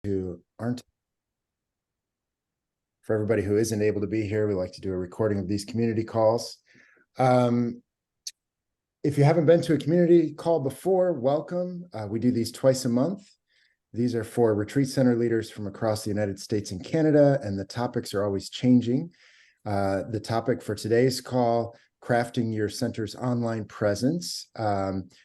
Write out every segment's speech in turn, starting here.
who aren't. For everybody who isn't able to be here, we like to do a recording of these community calls. If you haven't been to a community call before, welcome. We do these twice a month. These are for retreat center leaders from across the United States and Canada, and the topics are always changing. The topic for today's call, crafting your center's online presence,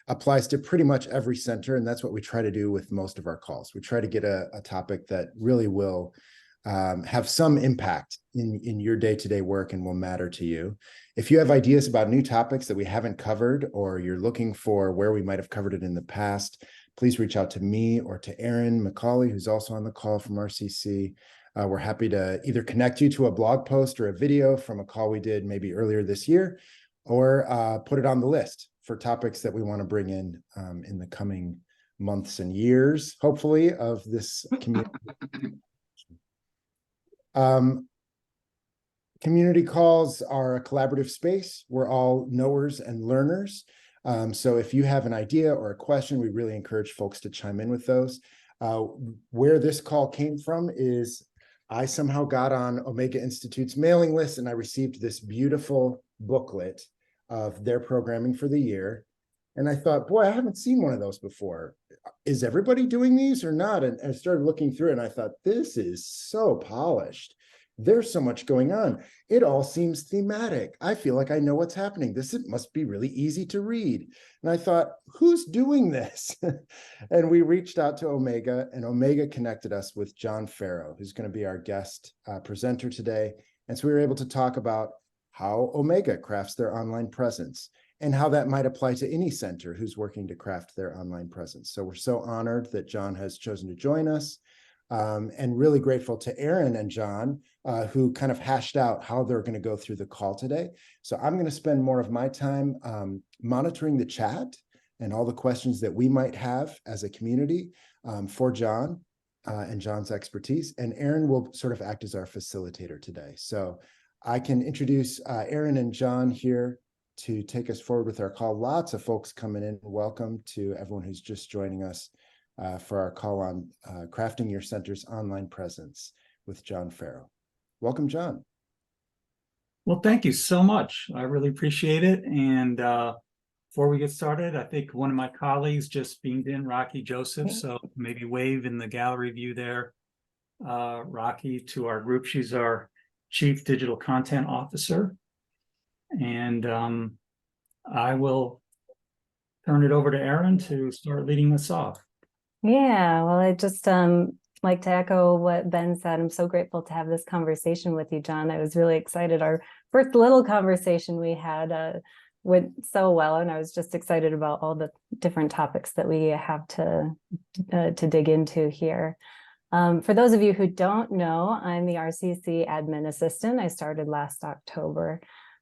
applies to pretty much every center, and that's what we try to do with most of our calls. We try to get a topic that really will have some impact in your day-to-day work and will matter to you. If you have ideas about new topics that we haven't covered, or you're looking for where we might have covered it in the past, please reach out to me or to Erin McAuley, who's also on the call from RCC. We're happy to either connect you to a blog post or a video from a call we did maybe earlier this year, or put it on the list for topics that we want to bring in the coming months and years, hopefully, of this community. Community calls are a collaborative space. We're all knowers and learners. So if you have an idea or a question, we really encourage folks to chime in with those. Where this call came from is I somehow got on Omega Institute's mailing list, and I received this beautiful booklet of their programming for the year. And I thought, boy, I haven't seen one of those before. Is everybody doing these or not? And I started looking through it, and I thought, this is so polished. There's so much going on. It all seems thematic. I feel like I know what's happening. It must be really easy to read. And I thought, who's doing this? And we reached out to Omega, and Omega connected us with John Ferro, who's going to be our guest presenter today. And so we were able to talk about how Omega crafts their online presence and how that might apply to any center who's working to craft their online presence. So we're so honored that John has chosen to join us, and really grateful to Erin and John, who kind of hashed out how they're going to go through the call today. So I'm going to spend more of my time monitoring the chat and all the questions that we might have as a community for John and John's expertise. And Erin will sort of act as our facilitator today. So I can introduce Erin and John here to take us forward with our call. Lots of folks coming in. Welcome to everyone who's just joining us for our call on crafting your center's online presence with John Ferro. Welcome, John. Well, thank you so much. I really appreciate it. And before we get started, I think one of my colleagues just beamed in, Rocky Joseph. So maybe wave in the gallery view there, Rocky, to our group. She's our Chief Digital Content Officer. And I will turn it over to Erin to start leading us off. Yeah, well, I just like to echo what Ben said. I'm so grateful to have this conversation with you, John. I was really excited. Our first little conversation we had went so well, and I was just excited about all the different topics that we have to dig into here. For those of you who don't know, I'm the RCC admin assistant. I started last October.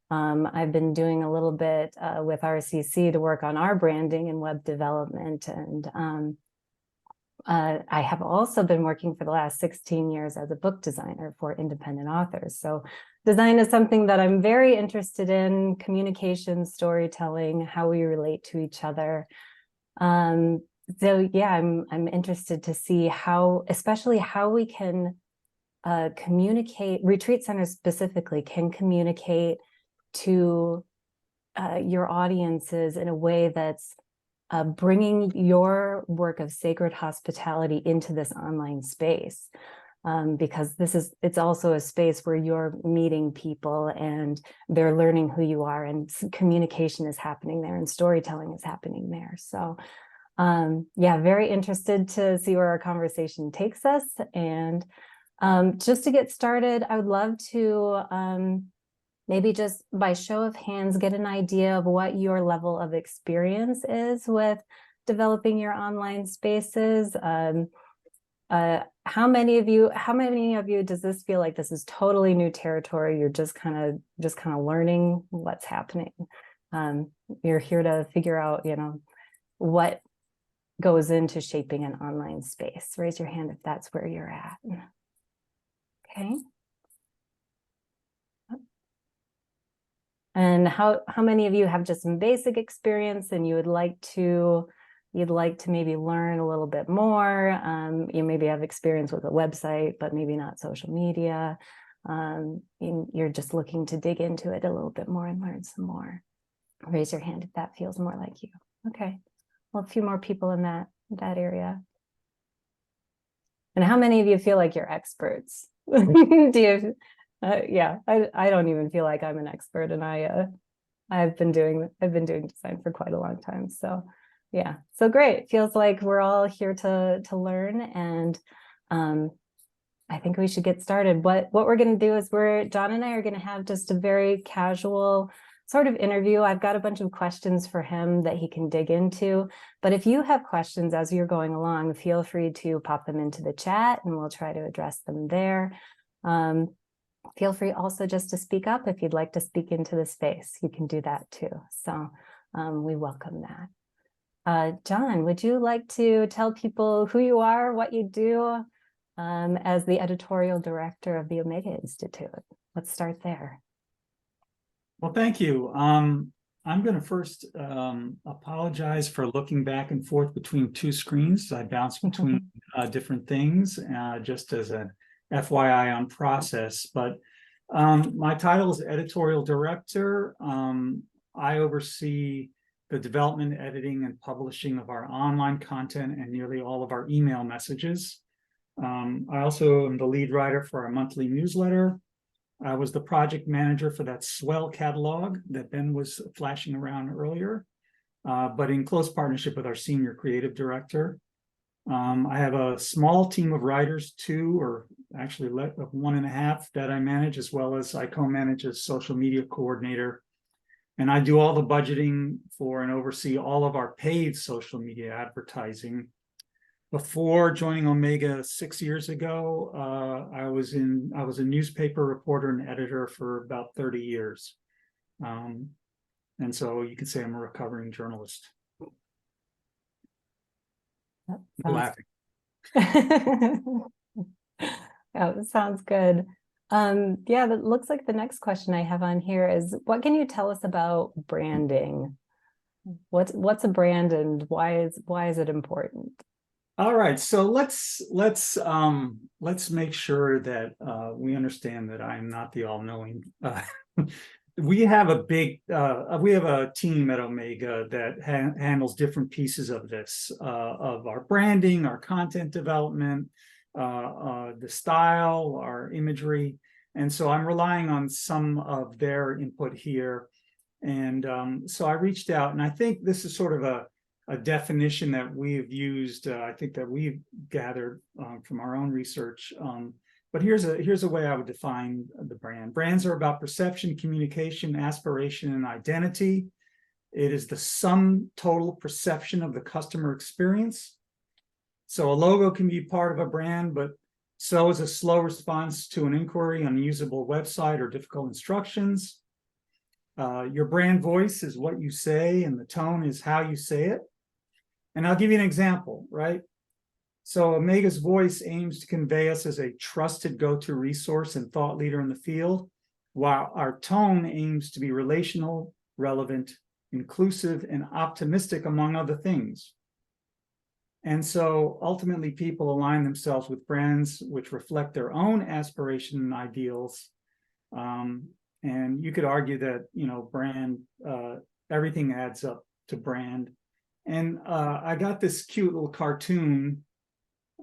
I've been doing a little bit with RCC to work on our branding and web development, and I have also been working for the last 16 years as a book designer for independent authors. So design is something that I'm very interested in: communication, storytelling, how we relate to each other. So yeah, I'm interested to see especially how we can communicate, retreat centers specifically can communicate to your audiences in a way that's bringing your work of sacred hospitality into this online space, because it's also a space where you're meeting people and they're learning who you are, and communication is happening there and storytelling is happening there. So yeah, very interested to see where our conversation takes us. And just to get started, I would love to maybe just by show of hands, get an idea of what your level of experience is with developing your online spaces. How many of you does this feel like this is totally new territory? You're just kind of learning what's happening. You're here to figure out, what goes into shaping an online space. Raise your hand if that's where you're at. Okay. And how many of you have just some basic experience and you would like to you'd like to maybe learn a little bit more, you maybe have experience with a website, but maybe not social media, you're just looking to dig into it a little bit more and learn some more, raise your hand if that feels more like you. Okay, well, a few more people in that area. And how many of you feel like you're experts? Do you? Yeah, I don't even feel like I'm an expert, and I've been doing design for quite a long time. So yeah, so great. Feels like we're all here to learn, and I think we should get started. What we're going to do is John and I are going to have just a very casual sort of interview. I've got a bunch of questions for him that he can dig into, but if you have questions as you're going along, feel free to pop them into the chat and we'll try to address them there. Feel free also just to speak up if you'd like to speak into the space. You can do that too. So we welcome that. John, would you like to tell people who you are, what you do as the editorial director of the Omega Institute? Let's start there. Well, thank you. I'm going to first apologize for looking back and forth between two screens. I bounce between different things, just as an FYI on process. But my title is editorial director. I oversee the development, editing, and publishing of our online content and nearly all of our email messages. I also am the lead writer for our monthly newsletter. I was the project manager for that swell catalog that Ben was flashing around earlier, but in close partnership with our senior creative director. I have a small team of writers, 2 or actually 1.5 that I manage, as well as I co-manage as social media coordinator. And I do all the budgeting for and oversee all of our paid social media advertising. Before joining Omega 6 years ago, I was a newspaper reporter and editor for about 30 years. And so you could say I'm a recovering journalist. Laughing. Yeah, that sounds good. Yeah, that looks like the next question I have on here is, what can you tell us about branding? What's a brand and why is it important? All right, so let's make sure that we understand that I am not the all-knowing. We have a team at Omega that handles different pieces of this, of our branding, our content development, the style, our imagery, and so I'm relying on some of their input here. And so I reached out, and I think this is sort of a definition that we've used, I think that we've gathered from our own research. But here's a way I would define the brand. Brands are about perception, communication, aspiration, and identity. It is the sum total perception of the customer experience. So a logo can be part of a brand, but so is a slow response to an inquiry on a usable website or difficult instructions. Your brand voice is what you say, and the tone is how you say it. And I'll give you an example, right? So Omega's voice aims to convey us as a trusted go-to resource and thought leader in the field, while our tone aims to be relational, relevant, inclusive, and optimistic, among other things. And so ultimately people align themselves with brands which reflect their own aspiration and ideals. And you could argue that, brand, everything adds up to brand. And I got this cute little cartoon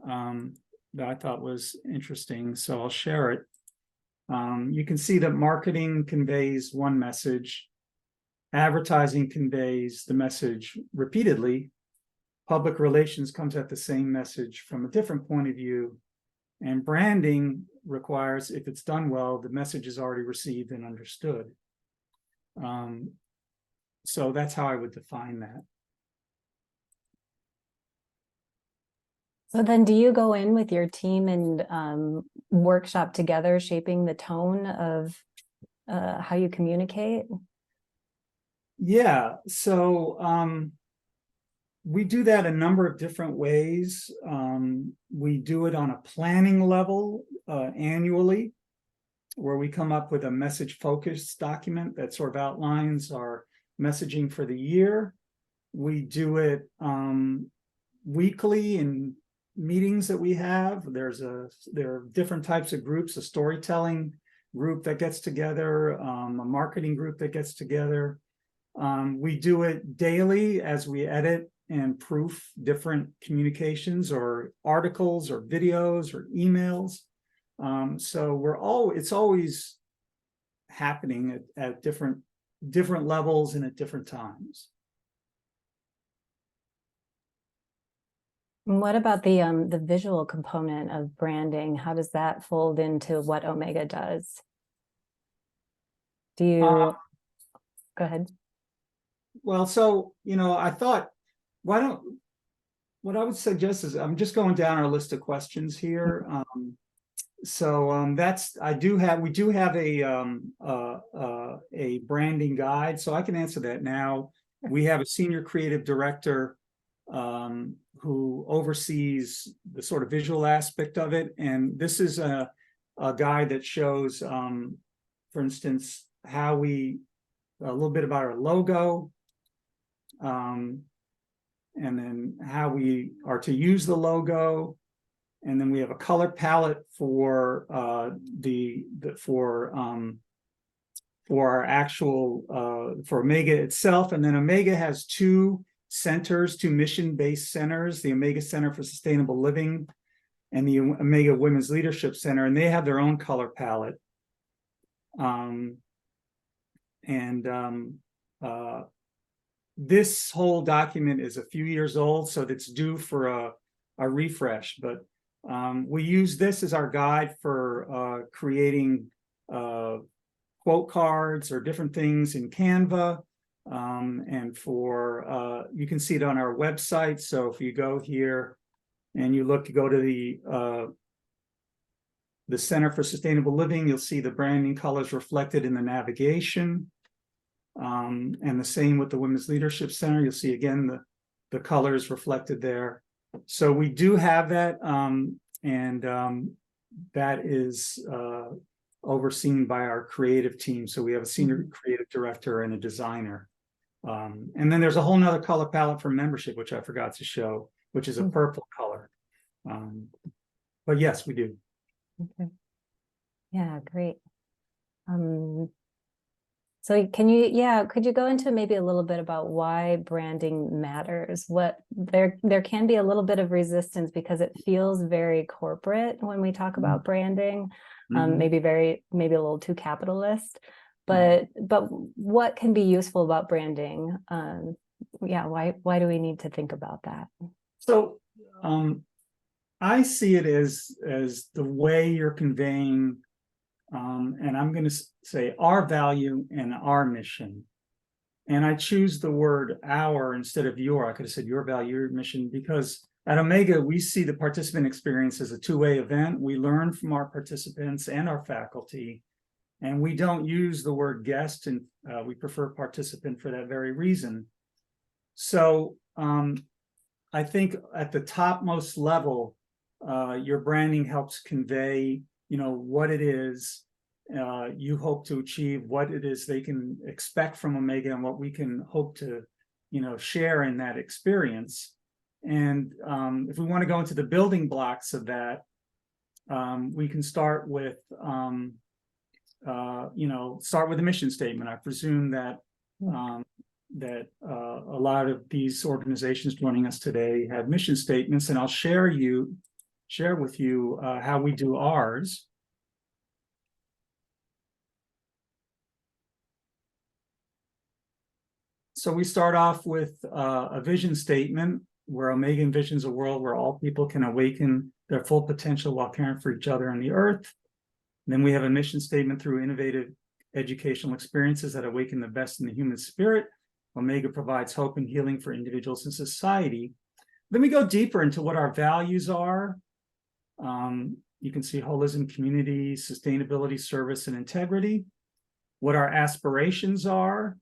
that I thought was interesting, so I'll share it. You can see that marketing conveys one message, advertising conveys the message repeatedly, public relations comes at the same message from a different point of view, and branding requires, if it's done well, the message is already received and understood. So that's how I would define that. So then do you go in with your team and workshop together, shaping the tone of how you communicate? Yeah, so we do that a number of different ways. We do it on a planning level annually, where we come up with a message focus document that sort of outlines our messaging for the year. We do it weekly in meetings that we have. There are different types of groups, a storytelling group that gets together, a marketing group that gets together. We do it daily as we edit and proof different communications or articles or videos or emails. So it's always happening at different levels and at different times. And what about the visual component of branding? How does that fold into what Omega does? Do you go ahead? Well, so, I thought, what I would suggest is, I'm just going down our list of questions here. We do have a branding guide, so I can answer that now. We have a senior creative director who oversees the sort of visual aspect of it. And this is a guide that shows, for instance, a little bit about our logo, and then how we are to use the logo. And then we have a color palette for our actual for Omega itself. And then Omega has two mission-based centers, the Omega Center for Sustainable Living and the Omega Women's Leadership Center, and they have their own color palette. This whole document is a few years old, so it's due for a refresh, but we use this as our guide for creating quote cards or different things in Canva. And you can see it on our website. So if you go here and you go to the Center for Sustainable Living, you'll see the branding colors reflected in the navigation. And the same with the Women's Leadership Center. You'll see again the colors reflected there. So we do have that, and that is overseen by our creative team. So we have a senior creative director and a designer. And then there's a whole nother color palette for membership, which I forgot to show, which is a purple color. But yes, we do. Okay. Yeah, great. So could you go into maybe a little bit about why branding matters? What there can be a little bit of resistance because it feels very corporate when we talk about branding, maybe a little too capitalist, but what can be useful about branding? Why do we need to think about that? So I see it as the way you're conveying, and I'm going to say our value and our mission. And I choose the word our instead of your. I could have said your value, your mission, because at Omega, we see the participant experience as a two-way event. We learn from our participants and our faculty, and we don't use the word guest, and we prefer participant for that very reason. So I think at the topmost level, your branding helps convey what it is you hope to achieve, what it is they can expect from Omega, and what we can hope to share in that experience. And if we want to go into the building blocks of that, we can start with the mission statement. I presume that a lot of these organizations joining us today have mission statements, and I'll share with you how we do ours. So we start off with a vision statement where Omega envisions a world where all people can awaken their full potential while caring for each other and the earth. And then we have a mission statement through innovative educational experiences that awaken the best in the human spirit. Omega provides hope and healing for individuals and society. Then we go deeper into what our values are. You can see holism, community, sustainability, service, and integrity. What our aspirations are.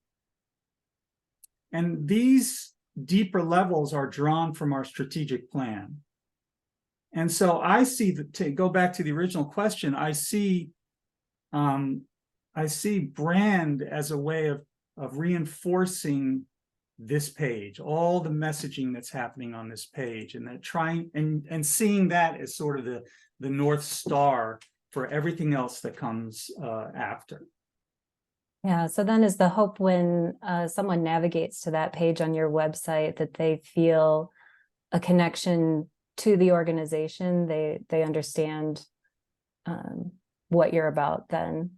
And these deeper levels are drawn from our strategic plan. And so I see to go back to the original question, I see brand as a way of reinforcing this page, all the messaging that's happening on this page, and then trying and seeing that as sort of the North Star for everything else that comes after. Yeah, so then is the hope when someone navigates to that page on your website that they feel a connection to the organization, they understand what you're about then?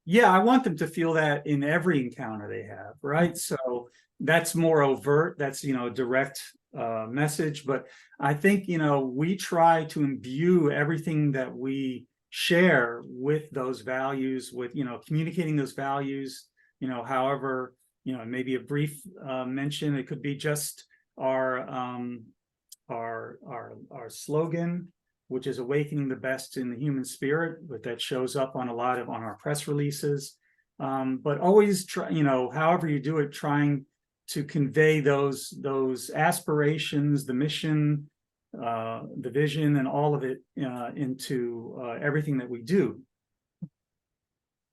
Yeah, I want them to feel that in every encounter they have, right? So that's more overt, that's, direct message, but I think, we try to imbue everything that we share with those values, with, communicating those values, however, maybe a brief mention. It could be just our slogan, which is awakening the best in the human spirit, but that shows up on on our press releases. But always try, however you do it, trying to convey those aspirations, the mission, the vision, and all of it into everything that we do.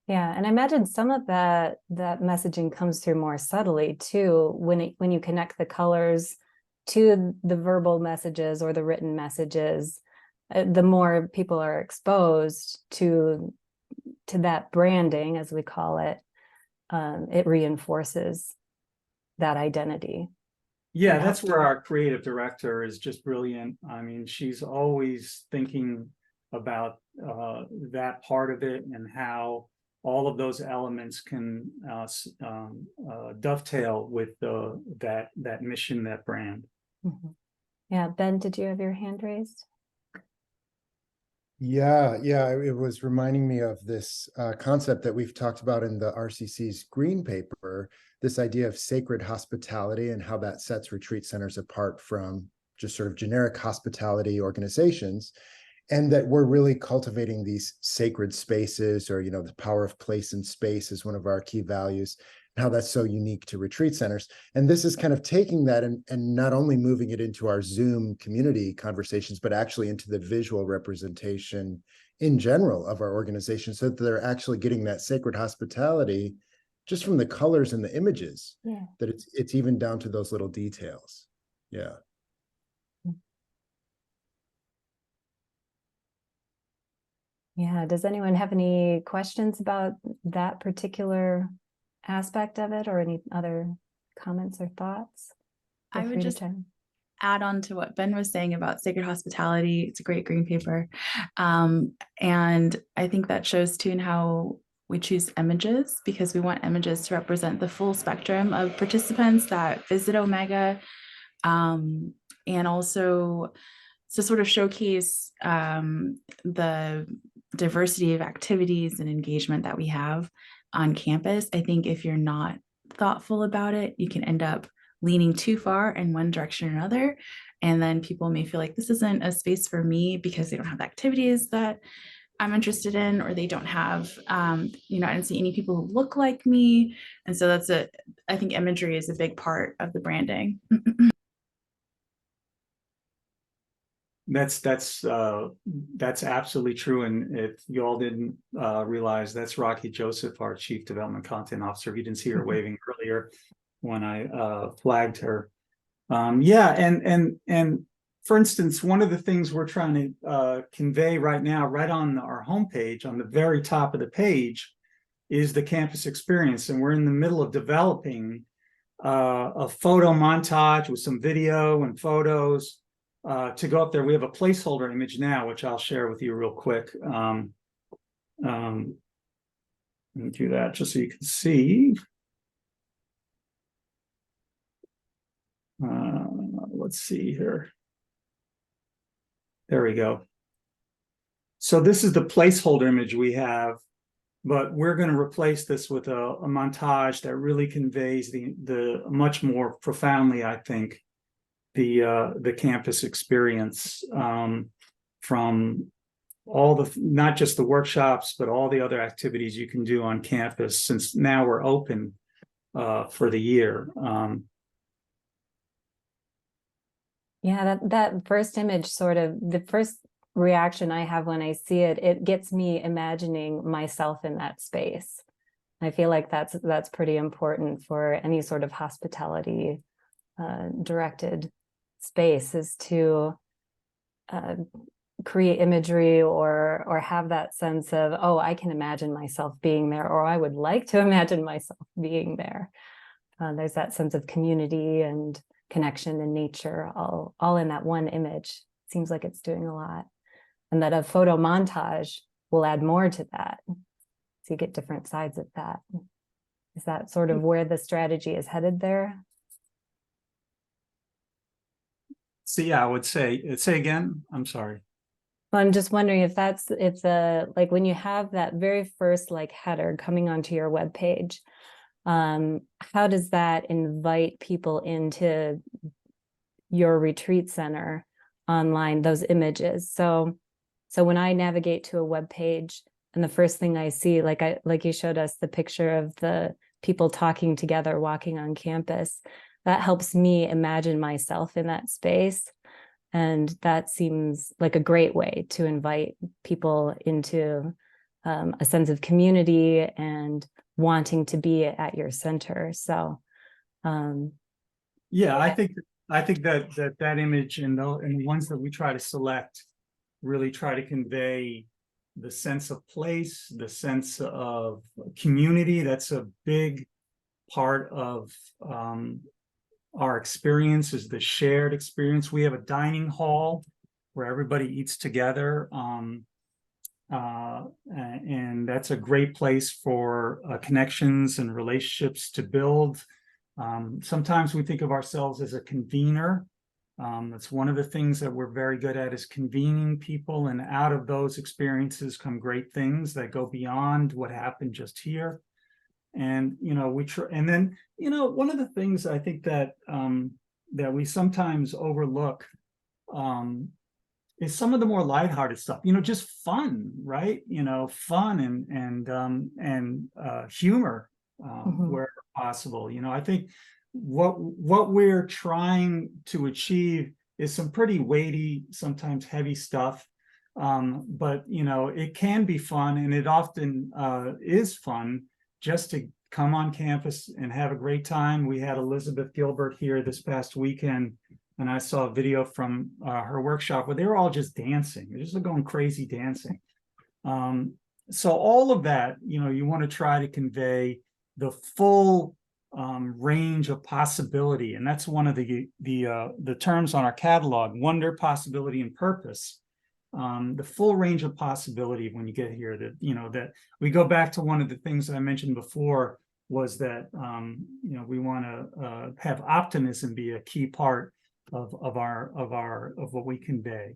Yeah, and I imagine some of that messaging comes through more subtly too, when you connect the colors to the verbal messages or the written messages. The more people are exposed to that branding, as we call it, it reinforces that identity. Yeah, that's where our creative director is just brilliant. I mean, she's always thinking about that part of it and how all of those elements can dovetail with that mission, that brand. Mm-hmm. Yeah, Ben, did you have your hand raised? Yeah, it was reminding me of this concept that we've talked about in the RCC's green paper, this idea of sacred hospitality and how that sets retreat centers apart from just sort of generic hospitality organizations, and that we're really cultivating these sacred spaces, or, the power of place and space is one of our key values, and how that's so unique to retreat centers. And this is kind of taking that and not only moving it into our Zoom community conversations, but actually into the visual representation in general of our organization, so that they're actually getting that sacred hospitality just from the colors and the images. Yeah. That it's even down to those little details. Yeah. Yeah, does anyone have any questions about that particular aspect of it, or any other comments or thoughts? I would just add on to what Ben was saying about sacred hospitality. It's a great green paper. And I think that shows too in how we choose images, because we want images to represent the full spectrum of participants that visit Omega, and also to sort of showcase the diversity of activities and engagement that we have on campus. I think if you're not thoughtful about it, you can end up leaning too far in one direction or another. And then people may feel like this isn't a space for me because they don't have the activities that I'm interested in, or they don't have, I didn't see any people who look like me. And so I think imagery is a big part of the branding. That's absolutely true. And if you all didn't realize, that's Rocky Joseph, our Chief Development Content Officer. You didn't see her waving earlier when I flagged her. And for instance, one of the things we're trying to convey right now, right on our homepage, on the very top of the page, is the campus experience. And we're in the middle of developing a photo montage with some video and photos to go up there. We have a placeholder image now, which I'll share with you real quick. Let me do that just so you can see. Let's see here. There we go. So this is the placeholder image we have, but we're going to replace this with a montage that really conveys the much more profoundly, I think, the campus experience, from all the, not just the workshops, but all the other activities you can do on campus, since now we're open for the year. Yeah, that first image, sort of the first reaction I have when I see it, it gets me imagining myself in that space. I feel like that's pretty important for any sort of hospitality directed space is to create imagery or have that sense of, oh, I can imagine myself being there, or I would like to imagine myself being there. There's that sense of community and connection and nature all in that one image. Seems like it's doing a lot. And that a photo montage will add more to that. So you get different sides of that. Is that sort of where the strategy is headed there? So yeah, I would say again, I'm sorry. Well, I'm just wondering if like when you have that very first like header coming onto your web page, how does that invite people into your retreat center online, those images? So when I navigate to a web page and the first thing I see, like you showed us the picture of the people talking together, walking on campus, that helps me imagine myself in that space. And that seems like a great way to invite people into a sense of community and wanting to be at your center. So, yeah, I think that image and the ones that we try to select really try to convey the sense of place, the sense of community. That's a big part of our experience, is the shared experience. We have a dining hall where everybody eats together, and that's a great place for connections and relationships to build. Sometimes we think of ourselves as a convener. That's one of the things that we're very good at, is convening people, and out of those experiences come great things that go beyond what happened just here. And and then one of the things I think that that we sometimes overlook is some of the more lighthearted stuff. Just fun, right? Fun and humor where possible. I think what we're trying to achieve is some pretty weighty, sometimes heavy stuff. But it can be fun, and it often is fun just to come on campus and have a great time. We had Elizabeth Gilbert here this past weekend, and I saw a video from her workshop where they were all just dancing. They're just going crazy dancing. So all of that, you want to try to convey the full range of possibility, and that's one of the terms on our catalog: wonder, possibility, and purpose. The full range of possibility when you get here. That we go back to one of the things I mentioned before, was that we want to have optimism be a key part of what we convey.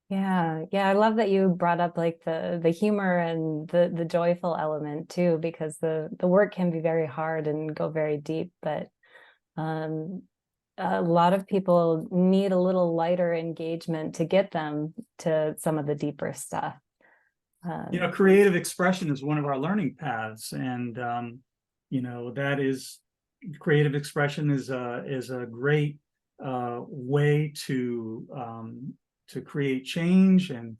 Yeah, I love that you brought up like the humor and the joyful element too, because the work can be very hard and go very deep, but a lot of people need a little lighter engagement to get them to some of the deeper stuff. Creative expression is one of our learning paths, and that is, creative expression is a great way to create change and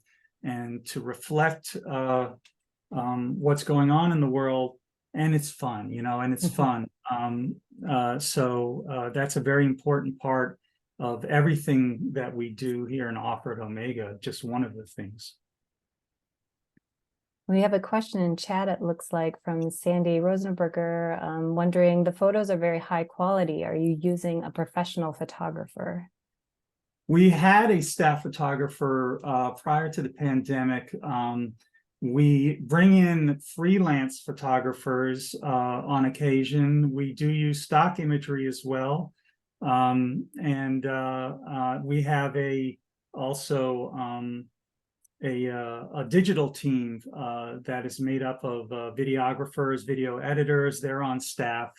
to reflect what's going on in the world, and it's fun, and it's fun. So that's a very important part of everything that we do here and offer at Omega. Just one of the things. We have a question in chat, it looks like, from Sandy Rosenberger, wondering, the photos are very high quality. Are you using a professional photographer? We had a staff photographer prior to the pandemic. We bring in freelance photographers on occasion. We do use stock imagery as well. And we have also a digital team that is made up of videographers, video editors. They're on staff.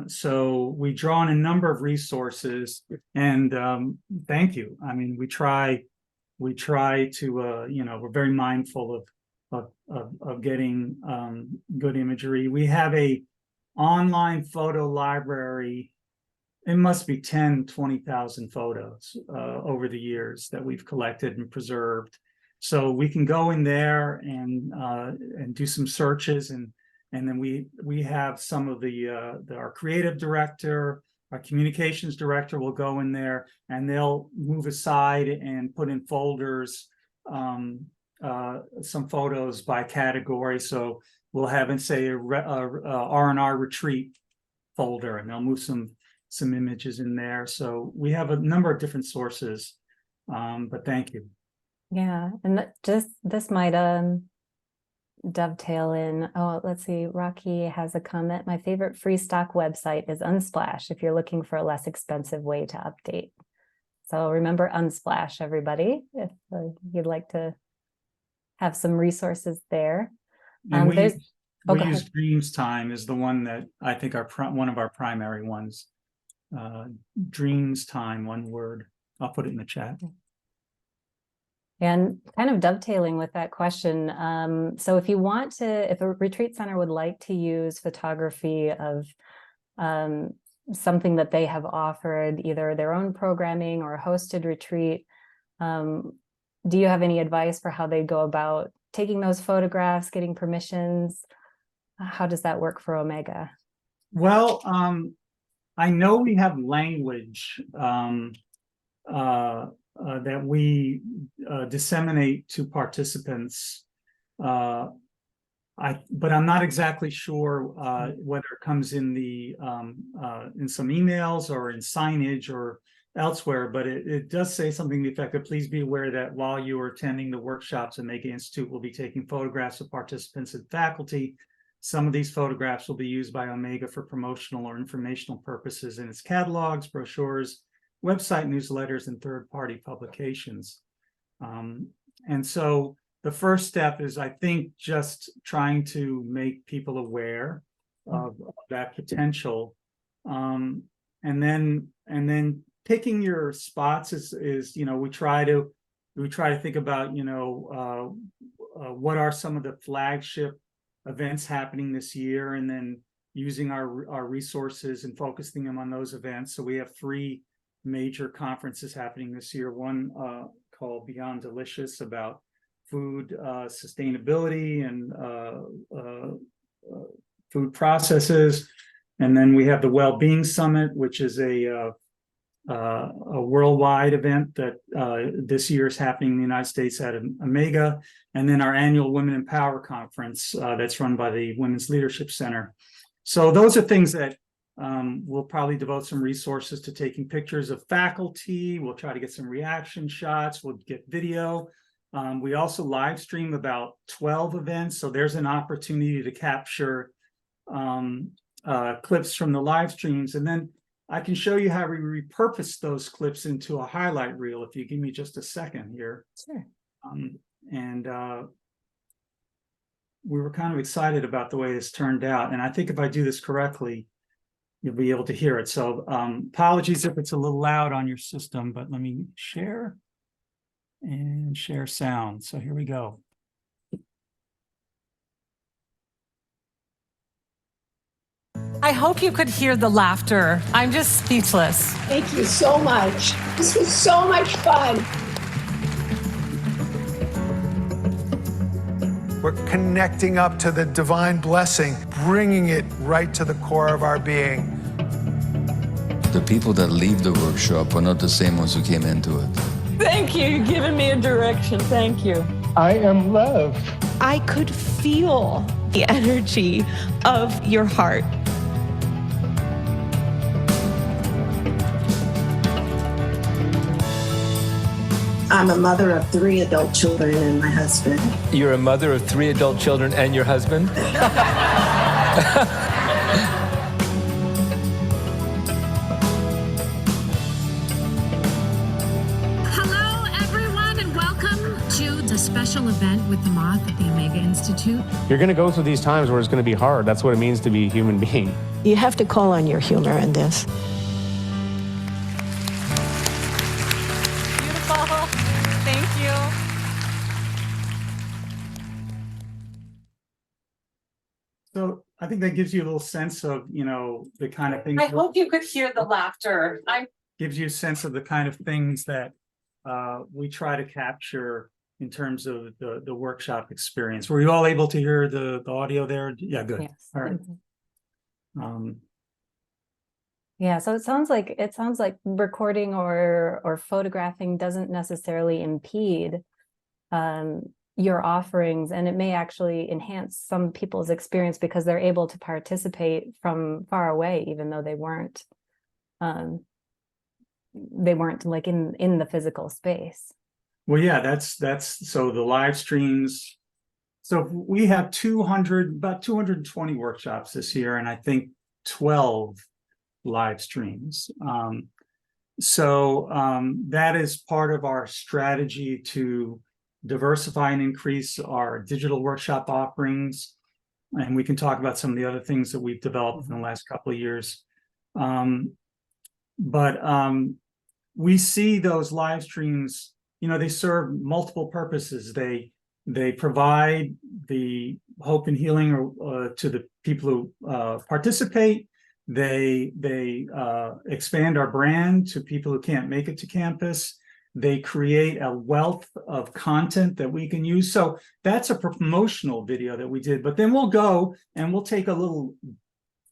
So we draw on a number of resources, and thank you. I mean, we try to, we're very mindful of getting good imagery. We have a online photo library. It must be 20,000 photos over the years that we've collected and preserved. So we can go in there and do some searches, and then we have some of our creative director, our communications director will go in there and they'll move aside and put in folders, some photos by category. So we'll have, and say, a R&R retreat folder, and they'll move some images in there. So we have a number of different sources, but thank you. Yeah, and this might dovetail in. Oh, let's see. Rocky has a comment. My favorite free stock website is Unsplash if you're looking for a less expensive way to update. So remember Unsplash, everybody, if you'd like to have some resources there. And we use Dreams Time is the one that I think one of our primary ones. Dreams Time, one word. I'll put it in the chat. And kind of dovetailing with that question, so if a retreat center would like to use photography of something that they have offered, either their own programming or a hosted retreat, do you have any advice for how they go about taking those photographs, getting permissions? How does that work for Omega? Well, I know we have language that we disseminate to participants. But I'm not exactly sure whether it comes in in some emails or in signage or elsewhere, but it does say something to the effect of, please be aware that while you are attending the workshops, Omega Institute will be taking photographs of participants and faculty. Some of these photographs will be used by Omega for promotional or informational purposes in its catalogs, brochures, website newsletters, and third-party publications. And so the first step is, I think, just trying to make people aware of that potential. And then picking your spots is we try to think about, what are some of the flagship events happening this year, and then using our resources and focusing them on those events. So we have 3 major conferences happening this year. One called Beyond Delicious, about food sustainability and food processes. And then we have the Wellbeing Summit, which is a worldwide event that this year is happening in the United States at Omega. And then our annual Women in Power Conference that's run by the Women's Leadership Center. So those are things that we'll probably devote some resources to, taking pictures of faculty. We'll try to get some reaction shots. We'll get video. We also live stream about 12 events. So there's an opportunity to capture clips from the live streams. And then I can show you how we repurpose those clips into a highlight reel if you give me just a second here. Sure. We were kind of excited about the way this turned out. And I think if I do this correctly, you'll be able to hear it. So apologies if it's a little loud on your system, but let me share and share sound. So here we go. I hope you could hear the laughter. I'm just speechless. Thank you so much. This was so much fun. We're connecting up to the divine blessing, bringing it right to the core of our being. The people that leave the workshop are not the same ones who came into it. Thank you. You're giving me a direction. Thank you. I am loved. I could feel the energy of your heart. I'm a mother of 3 adult children and my husband. You're a mother of 3 adult children and your husband? Hello, everyone, and welcome to the special event with the Moth at the Omega Institute. You're going to go through these times where it's going to be hard. That's what it means to be a human being. You have to call on your humor in this. Thank you. So I think that gives you a little sense of, the kind of things. I hope you could hear the laughter. Gives you a sense of the kind of things that we try to capture in terms of the workshop experience. Were you all able to hear the audio there? Yeah, good. Yes. All right. Yeah, so it sounds like recording or photographing doesn't necessarily impede your offerings, and it may actually enhance some people's experience because they're able to participate from far away, even though they weren't like in the physical space. Well, yeah, that's so the live streams. So we have about 220 workshops this year, and I think 12 live streams. That is part of our strategy to diversify and increase our digital workshop offerings. And we can talk about some of the other things that we've developed in the last couple of years. We see those live streams, they serve multiple purposes. They provide the hope and healing to the people who participate. They expand our brand to people who can't make it to campus. They create a wealth of content that we can use. So that's a promotional video that we did, but then we'll go and we'll take a little,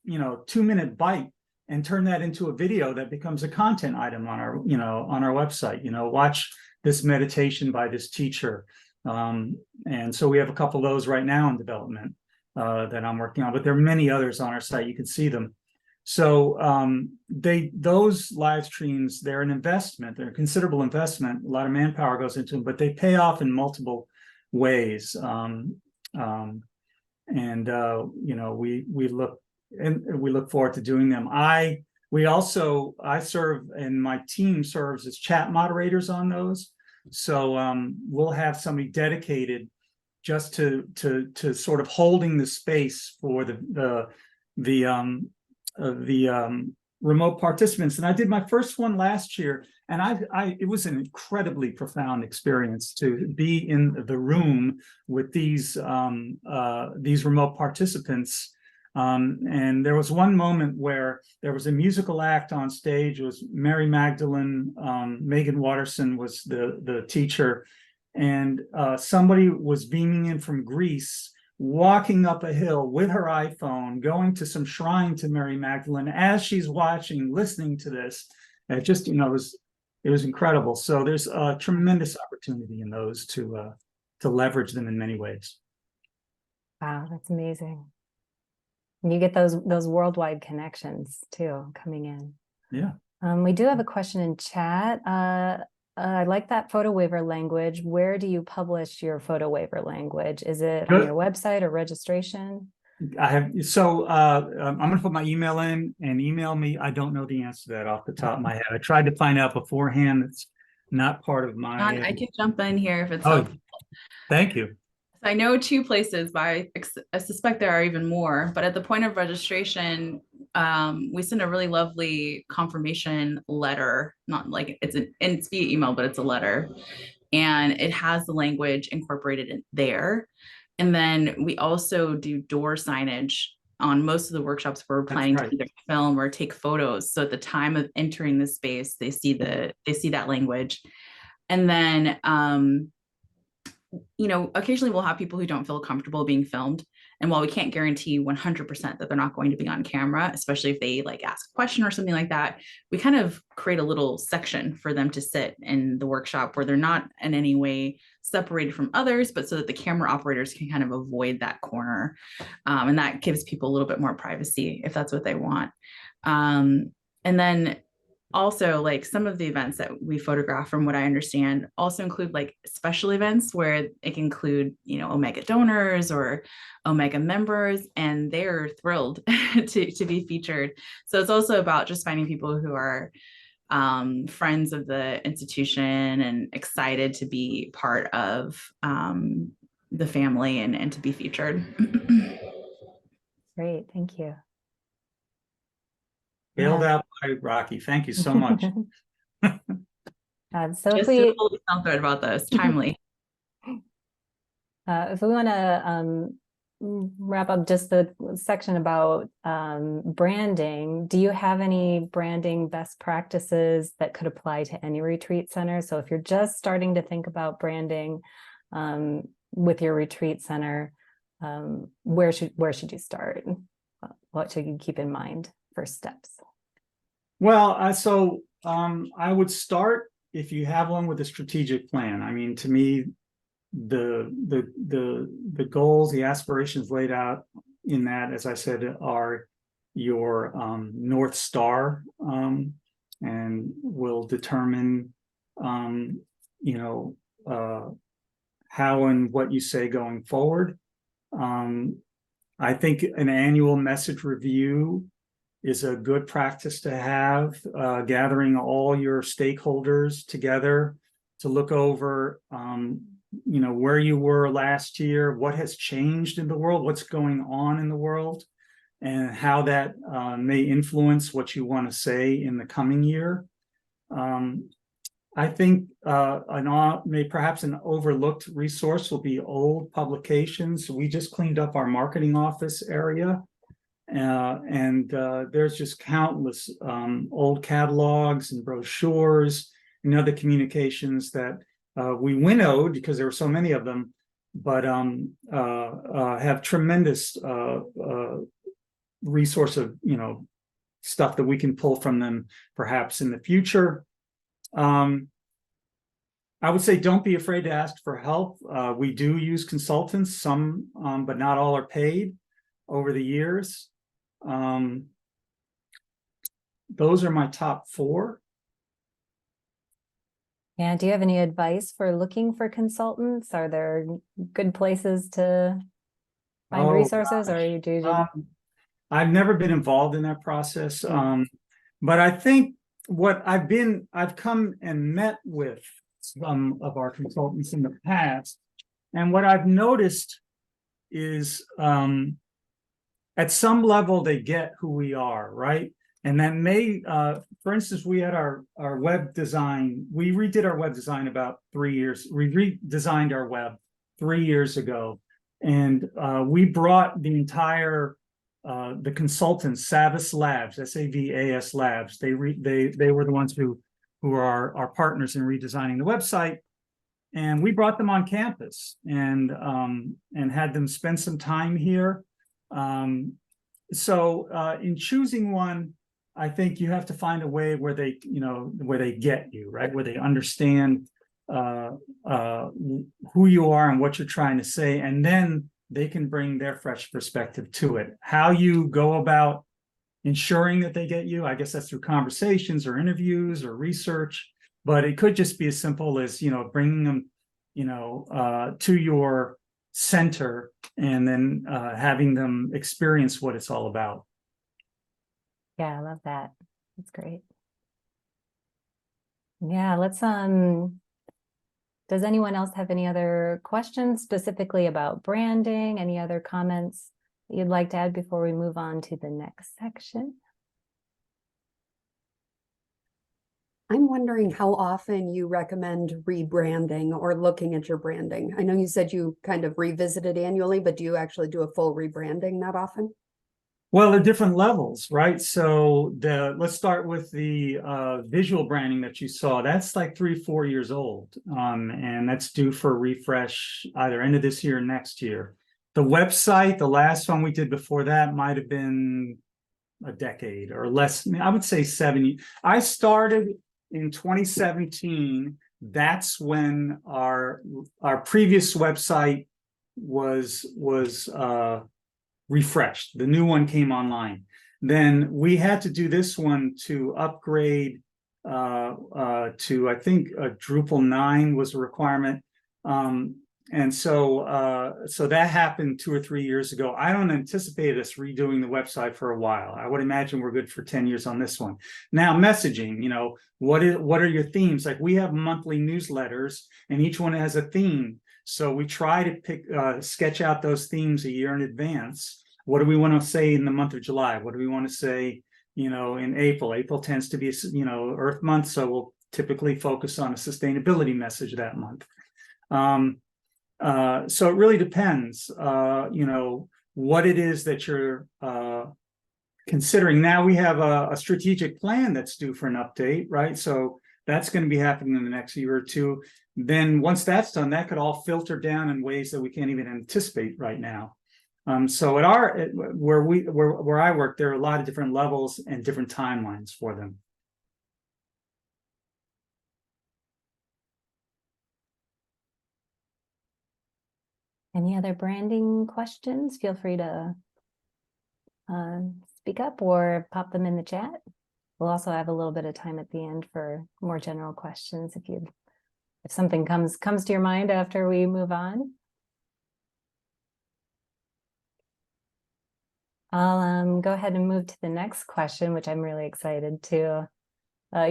2-minute bite and turn that into a video that becomes a content item on our, on our website. Watch this meditation by this teacher. And so we have a couple of those right now in development that I'm working on, but there are many others on our site. You can see them. So those live streams, they're an investment. They're a considerable investment. A lot of manpower goes into them, but they pay off in multiple ways. We look forward to doing them. I serve, and my team serves as chat moderators on those. So we'll have somebody dedicated just to sort of holding the space for the remote participants. And I did my first one last year, and it was an incredibly profound experience to be in the room with these remote participants. And there was one moment where there was a musical act on stage. It was Mary Magdalene. Megan Watterson was the teacher, and somebody was beaming in from Greece, walking up a hill with her iPhone, going to some shrine to Mary Magdalene as she's watching, listening to this. And it just, it was incredible. So there's a tremendous opportunity in those to leverage them in many ways. Wow, that's amazing. And you get those worldwide connections too coming in. Yeah. We do have a question in chat. I like that photo waiver language. Where do you publish your photo waiver language? Is it on your website or registration? I have. So I'm going to put my email in and email me. I don't know the answer to that off the top of my head. I tried to find out beforehand. It's not part of my. I can jump in here if it's helpful. Thank you. I know 2 places, but I suspect there are even more. But at the point of registration, we send a really lovely confirmation letter, not like it's via email, but it's a letter. And it has the language incorporated in there. And then we also do door signage on most of the workshops where we're planning to either film or take photos. So at the time of entering the space, they see that language. And then occasionally we'll have people who don't feel comfortable being filmed. And while we can't guarantee 100% that they're not going to be on camera, especially if they ask a question or something like that, we kind of create a little section for them to sit in the workshop where they're not in any way separated from others, but so that the camera operators can kind of avoid that corner. And that gives people a little bit more privacy if that's what they want. And then also, some of the events that we photograph, from what I understand, also include special events where it can include, Omega donors or Omega members, and they're thrilled to be featured. So it's also about just finding people who are friends of the institution and excited to be part of the family and to be featured. Great, thank you. Bailed out by Rocky. Thank you so much. So just a little thread about this, timely. If we want to wrap up just the section about branding, do you have any branding best practices that could apply to any retreat center? So if you're just starting to think about branding with your retreat center, where should you start? What should you keep in mind? First steps. Well, I would start, if you have one, with a strategic plan. I mean, to me, the goals, the aspirations laid out in that, as I said, are your North Star, and will determine how and what you say going forward. I think an annual message review is a good practice to have, gathering all your stakeholders together to look over, where you were last year, what has changed in the world, what's going on in the world, and how that may influence what you want to say in the coming year. I think perhaps an overlooked resource will be old publications. We just cleaned up our marketing office area. And there's just countless old catalogs and brochures and other communications that we winnowed because there were so many of them, but have tremendous resource of stuff that we can pull from them perhaps in the future. I would say don't be afraid to ask for help. We do use consultants, some, but not all are paid over the years. Those are my top 4. Yeah, do you have any advice for looking for consultants? Are there good places to find resources, or you do? I've never been involved in that process, but I think I've come and met with some of our consultants in the past, and what I've noticed is at some level they get who we are, right? And that may, for instance, we had our web design, we redid our web design about 3 years, we redesigned our web 3 years ago, and we brought the entire the consultants, Savas Labs, SAVAS Labs. They were the ones who are our partners in redesigning the website, and we brought them on campus and had them spend some time here. So in choosing one, I think you have to find a way where they get you, right? Where they understand who you are and what you're trying to say, and then they can bring their fresh perspective to it. How you go about ensuring that they get you, I guess that's through conversations or interviews or research, but it could just be as simple as, bringing them, to your center and then having them experience what it's all about. Yeah, I love that. That's great. Yeah, let's does anyone else have any other questions specifically about branding? Any other comments you'd like to add before we move on to the next section? I'm wondering how often you recommend rebranding or looking at your branding. I know you said you kind of revisit it annually, but do you actually do a full rebranding that often? Well, they're different levels, right? So let's start with the visual branding that you saw. That's like 3-4 years old, and that's due for a refresh either end of this year or next year. The website, the last one we did before that might have been a decade or less. I would say 7 years. I started in 2017. That's when our previous website was refreshed. The new one came online. Then we had to do this one to upgrade to, I think, Drupal 9 was a requirement. And so that happened 2 or 3 years ago. I don't anticipate us redoing the website for a while. I would imagine we're good for 10 years on this one. Now, messaging, what are your themes? Like, we have monthly newsletters and each one has a theme. So we try to sketch out those themes a year in advance. What do we want to say in the month of July? What do we want to say, in April? April tends to be, Earth month. So we'll typically focus on a sustainability message that month. So it really depends, what it is that you're considering. Now we have a strategic plan that's due for an update, right? So that's going to be happening in the next year or two. Then once that's done, that could all filter down in ways that we can't even anticipate right now. So where I work, there are a lot of different levels and different timelines for them. Any other branding questions? Feel free to speak up or pop them in the chat. We'll also have a little bit of time at the end for more general questions if something comes to your mind after we move on. I'll go ahead and move to the next question, which I'm really excited to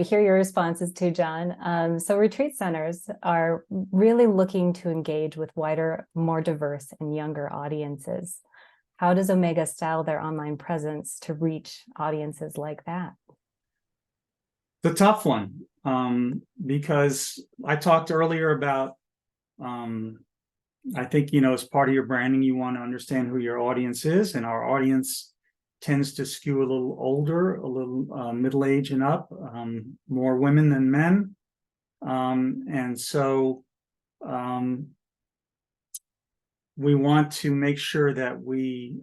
hear your responses to, John. So retreat centers are really looking to engage with wider, more diverse and younger audiences. How does Omega style their online presence to reach audiences like that? The tough one, because I talked earlier about, I think, as part of your branding, you want to understand who your audience is, and our audience tends to skew a little older, a little middle age and up, more women than men. And so we want to make sure that we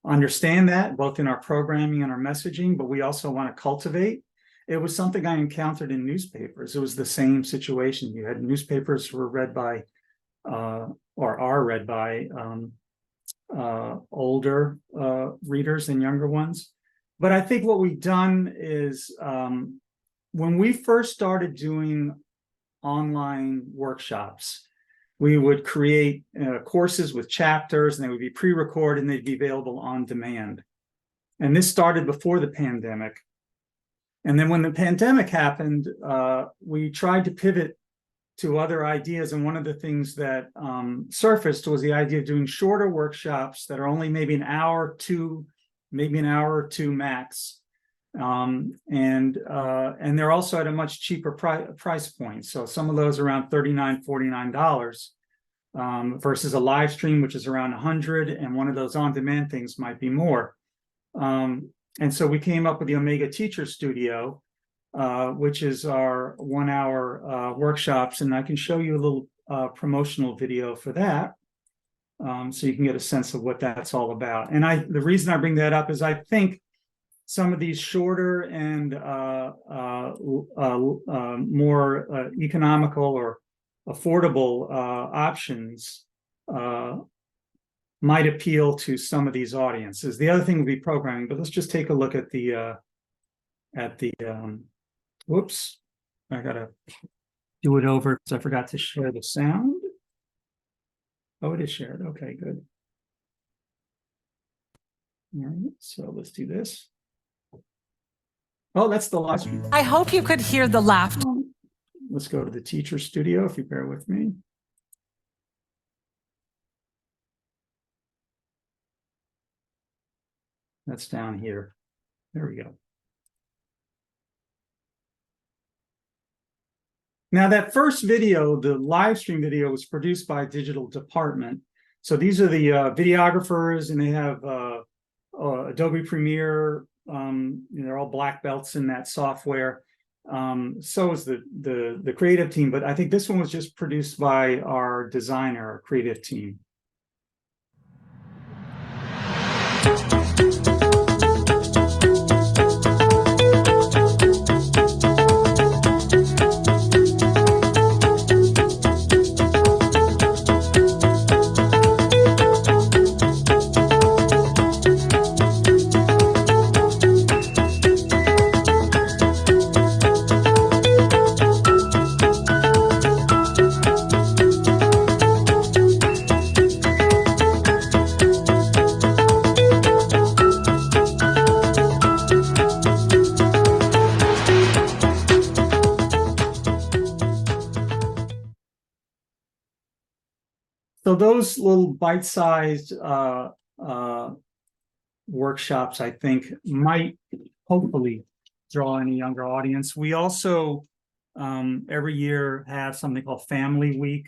understand that both in our programming and our messaging, but we also want to cultivate. It was something I encountered in newspapers. It was the same situation. You had newspapers were read by or are read by older readers and younger ones. But I think what we've done is when we first started doing online workshops, we would create courses with chapters, and they would be pre-recorded and they'd be available on demand. And this started before the pandemic. And then when the pandemic happened, we tried to pivot to other ideas. And one of the things that surfaced was the idea of doing shorter workshops that are only maybe an hour or two max. And they're also at a much cheaper price point. So some of those around $39, $49 versus a live stream, which is around $100. And one of those on-demand things might be more. And so we came up with the Omega Teacher Studio, which is our 1 hour workshops. And I can show you a little promotional video for that. So you can get a sense of what that's all about. And the reason I bring that up is I think some of these shorter and more economical or affordable options might appeal to some of these audiences. The other thing would be programming, but let's just take a look at the whoops, I gotta do it over because I forgot to share the sound. Oh, it is shared. Okay, good. All right, so let's do this. Oh, that's the last one. I hope you could hear the laughter. Let's go to the Teacher Studio, if you bear with me. That's down here. There we go. Now, that first video, the live stream video, was produced by a digital department. So these are the videographers, and they have Adobe Premiere. They're all black belts in that software. So is the creative team, but I think this one was just produced by our designer, our creative team. So those little bite-sized workshops, I think, might hopefully draw in a younger audience. We also every year have something called Family Week,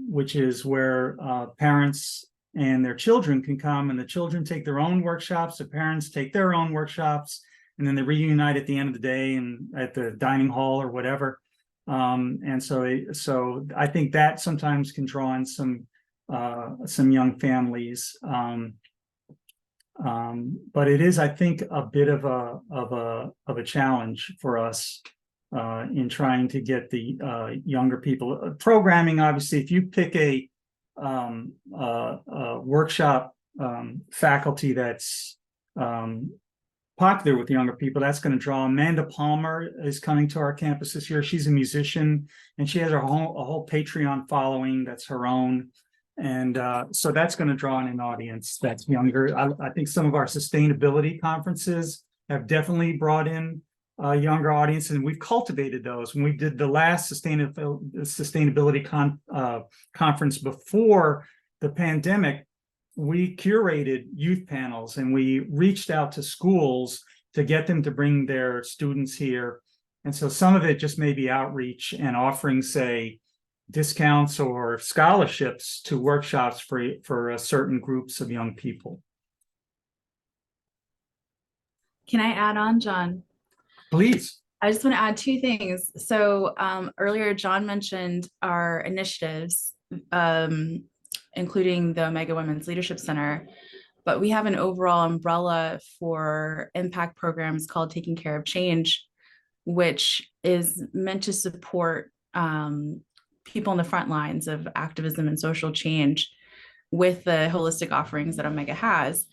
which is where parents and their children can come, and the children take their own workshops, the parents take their own workshops, and then they reunite at the end of the day and at the dining hall or whatever. And so I think that sometimes can draw in some young families. But it is, I think, a bit of a challenge for us in trying to get the younger people. Programming, obviously, if you pick a workshop faculty that's popular with younger people. That's going to draw. Amanda Palmer is coming to our campus this year. She's a musician, and she has a whole Patreon following that's her own. And so that's going to draw in an audience that's younger. I think some of our sustainability conferences have definitely brought in a younger audience, and we've cultivated those. When we did the last sustainability conference before the pandemic, we curated youth panels and we reached out to schools to get them to bring their students here. And so some of it just may be outreach and offering, say, discounts or scholarships to workshops for certain groups of young people. Can I add on, John? Please. I just want to add two things. So earlier, John mentioned our initiatives, including the Omega Women's Leadership Center, but we have an overall umbrella for impact programs called Taking Care of Change, which is meant to support people on the front lines of activism and social change with the holistic offerings that Omega has.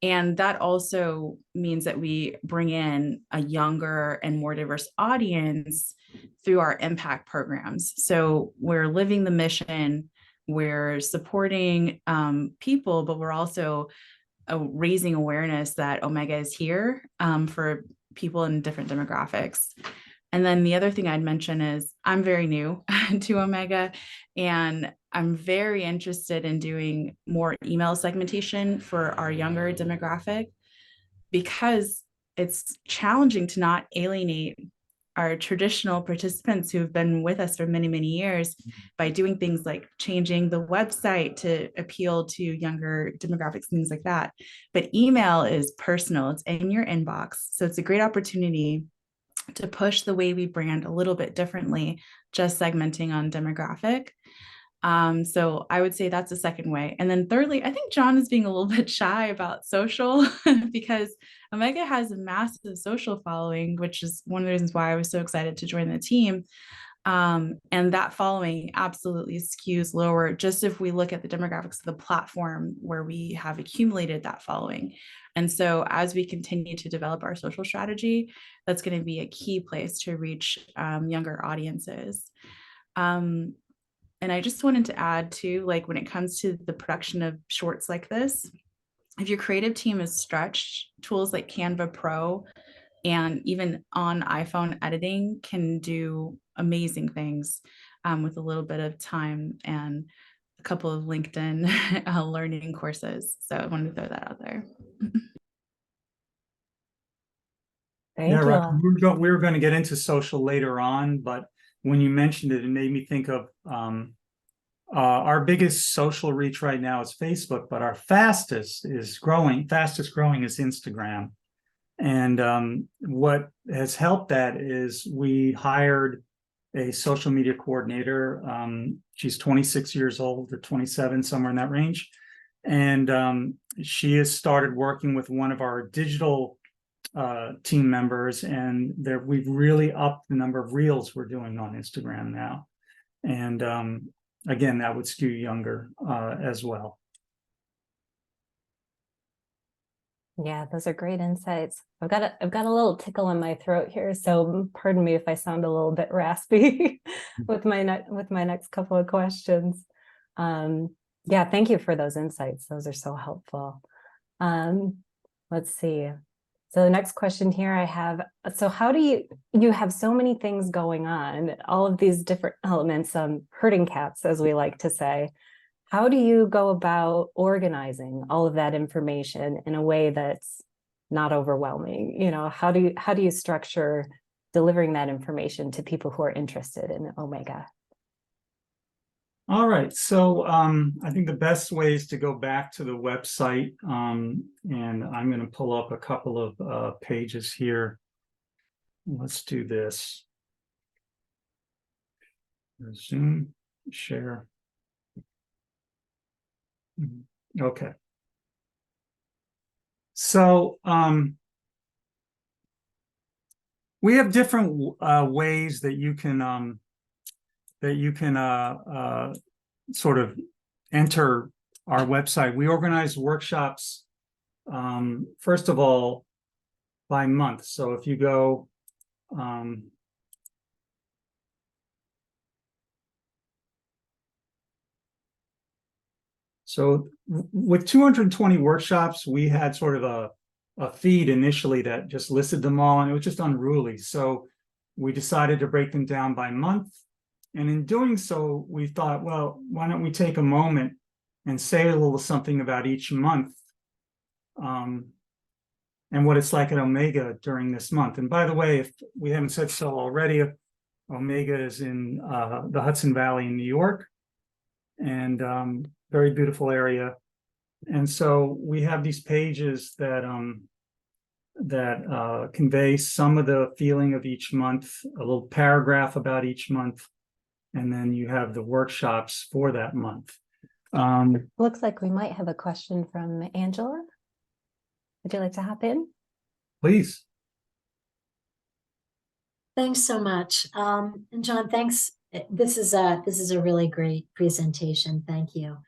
And that also means that we bring in a younger and more diverse audience through our impact programs. So we're living the mission, we're supporting people, but we're also raising awareness that Omega is here for people in different demographics. And then the other thing I'd mention is I'm very new to Omega, and I'm very interested in doing more email segmentation for our younger demographic, because it's challenging to not alienate our traditional participants who have been with us for many, many years by doing things like changing the website to appeal to younger demographics, things like that. But email is personal, it's in your inbox. So it's a great opportunity to push the way we brand a little bit differently, just segmenting on demographic. So I would say that's the second way. And then thirdly, I think John is being a little bit shy about social because Omega has a massive social following, which is one of the reasons why I was so excited to join the team. And that following absolutely skews lower, just if we look at the demographics of the platform where we have accumulated that following. And so as we continue to develop our social strategy, that's going to be a key place to reach younger audiences. And I just wanted to add too, like when it comes to the production of shorts like this, if your creative team is stretched, tools like Canva Pro and even on iPhone editing can do amazing things with a little bit of time and a couple of LinkedIn learning courses. So I wanted to throw that out there. Thank you. Rocky, we were going to get into social later on, but when you mentioned it, it made me think of our biggest social reach right now is Facebook, but our fastest growing is Instagram. And what has helped that is we hired a social media coordinator. She's 26 years old or 27, somewhere in that range. And she has started working with one of our digital team members, and we've really upped the number of reels we're doing on Instagram now. And again, that would skew younger as well. Yeah, those are great insights. I've got a little tickle in my throat here, so pardon me if I sound a little bit raspy with my next couple of questions. Yeah, thank you for those insights. Those are so helpful. Let's see. So the next question here I have, so how do you have so many things going on, all of these different elements, herding cats, as we like to say. How do you go about organizing all of that information in a way that's not overwhelming? You know, how do you structure delivering that information to people who are interested in Omega? All right, so I think the best way is to go back to the website, and I'm going to pull up a couple of pages here. Let's do this. Resume, share. Okay. So we have different ways that you can sort of enter our website, we organize workshops, first of all, by month. So if you go, so with 220 workshops, we had sort of a feed initially that just listed them all, and it was just unruly. So we decided to break them down by month. And in doing so, we thought, well, why don't we take a moment and say a little something about each month, and what it's like at Omega during this month. And by the way, if we haven't said so already, Omega is in the Hudson Valley in New York, and very beautiful area. And so we have these pages that convey some of the feeling of each month, a little paragraph about each month, and then you have the workshops for that month. Looks like we might have a question from Angela. Would you like to hop in? Please. Thanks so much. And John, thanks. This is a really great presentation. Thank you.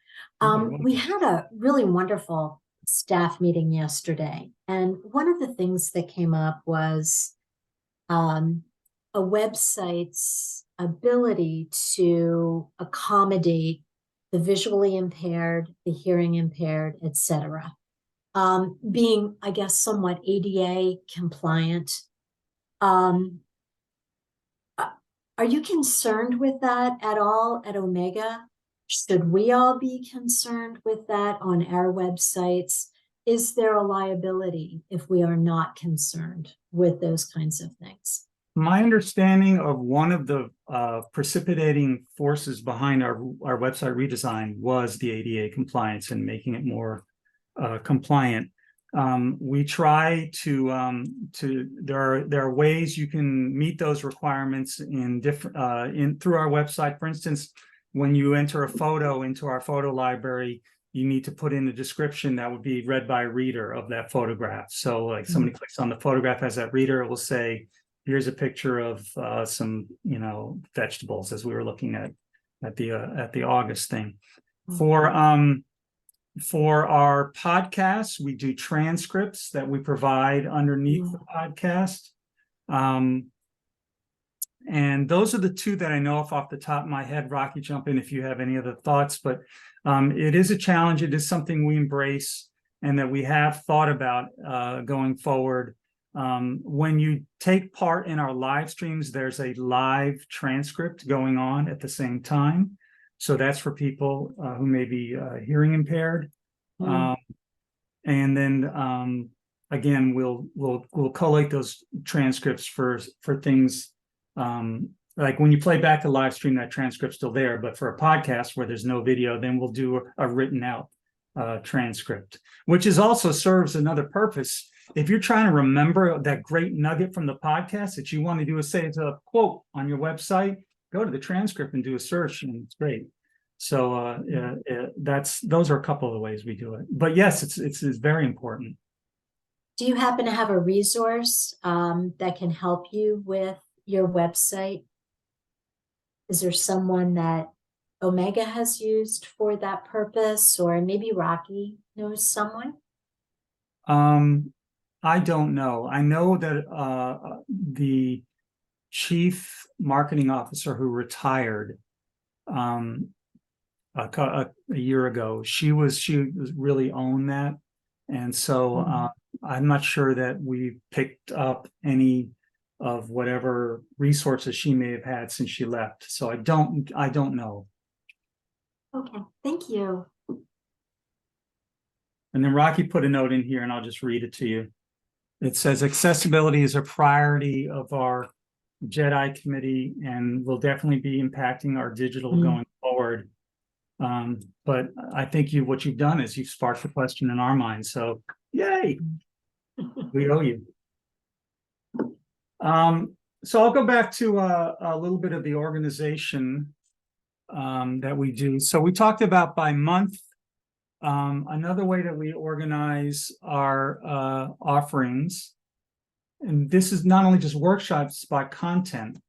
We had a really wonderful staff meeting yesterday, and one of the things that came up was a website's ability to accommodate the visually impaired, the hearing impaired, etc. Being, I guess, somewhat ADA compliant. Are you concerned with that at all at Omega? Should we all be concerned with that on our websites? Is there a liability if we are not concerned with those kinds of things? My understanding of one of the precipitating forces behind our website redesign was the ADA compliance and making it more compliant. We try to there are ways you can meet those requirements in different through our website. For instance, when you enter a photo into our photo library, you need to put in a description that would be read by a reader of that photograph. So like somebody clicks on the photograph as that reader, it will say, here's a picture of some, vegetables, as we were looking at the August thing. For our podcasts, we do transcripts that we provide underneath the podcast. And those are the two that I know off the top of my head. Rocky, jump in if you have any other thoughts, but it is a challenge. It is something we embrace and that we have thought about going forward. When you take part in our live streams, there's a live transcript going on at the same time. So that's for people who may be hearing impaired. And then again, we'll collate those transcripts for things like when you play back the live stream, that transcript's still there. But for a podcast where there's no video, then we'll do a written out transcript, which also serves another purpose. If you're trying to remember that great nugget from the podcast that you want to do, say it's a quote on your website, go to the transcript and do a search, and it's great. So those are a couple of the ways we do it. But yes, it's very important. Do you happen to have a resource that can help you with your website? Is there someone that Omega has used for that purpose, or maybe Rocky knows someone? I don't know. I know that the chief marketing officer who retired a year ago, she really owned that, and so I'm not sure that we picked up any of whatever resources she may have had since she left. So I don't know. Okay, thank you. And then Rocky put a note in here, and I'll just read it to you. It says accessibility is a priority of our JEDI committee and will definitely be impacting our digital going forward. But I think what you've done is you've sparked a question in our minds. So yay, we owe you. So I'll go back to a little bit of the organization that we do. So we talked about by month. Another way that we organize our offerings, and this is not only just workshops by content,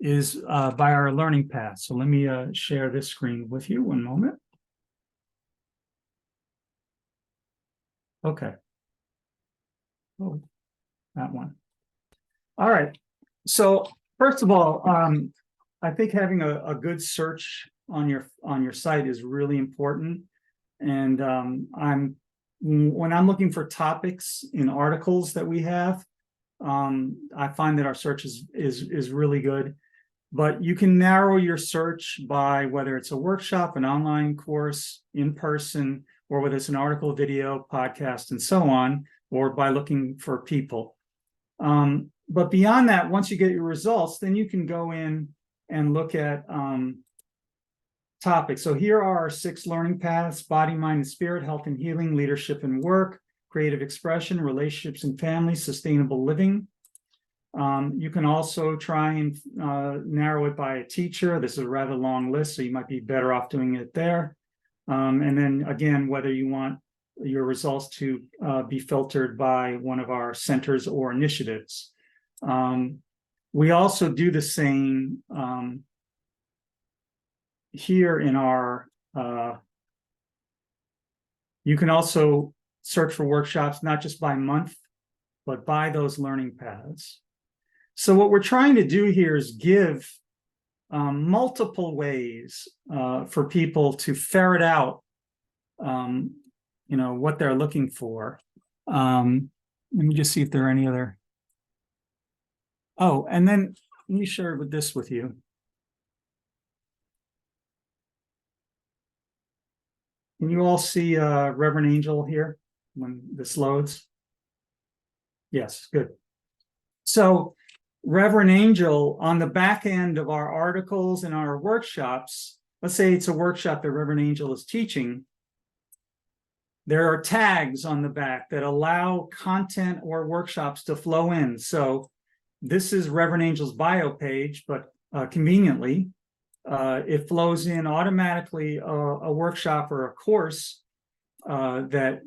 is by our learning path. So let me share this screen with you. One moment. Okay. Oh, that one. All right. So first of all, I think having a good search on your site is really important. And when I'm looking for topics in articles that we have, I find that our search is really good. But you can narrow your search by whether it's a workshop, an online course, in person, or whether it's an article, video, podcast, and so on, or by looking for people. But beyond that, once you get your results, then you can go in and look at topics. So here are our 6 learning paths: body, mind, and spirit, health and healing, leadership and work, creative expression, relationships and family, sustainable living. You can also try and narrow it by a teacher. This is a rather long list, so you might be better off doing it there. And then again, whether you want your results to be filtered by one of our centers or initiatives. We also do the same here in our, you can also search for workshops, not just by month, but by those learning paths. So what we're trying to do here is give multiple ways for people to ferret out, what they're looking for. Let me just see if there are any other. Oh, and then let me share this with you. Can you all see Reverend Angel here when this loads? Yes, good. So Reverend Angel, on the back end of our articles and our workshops, let's say it's a workshop that Reverend Angel is teaching, there are tags on the back that allow content or workshops to flow in. So this is Reverend Angel's bio page, but conveniently, it flows in automatically a workshop or a course that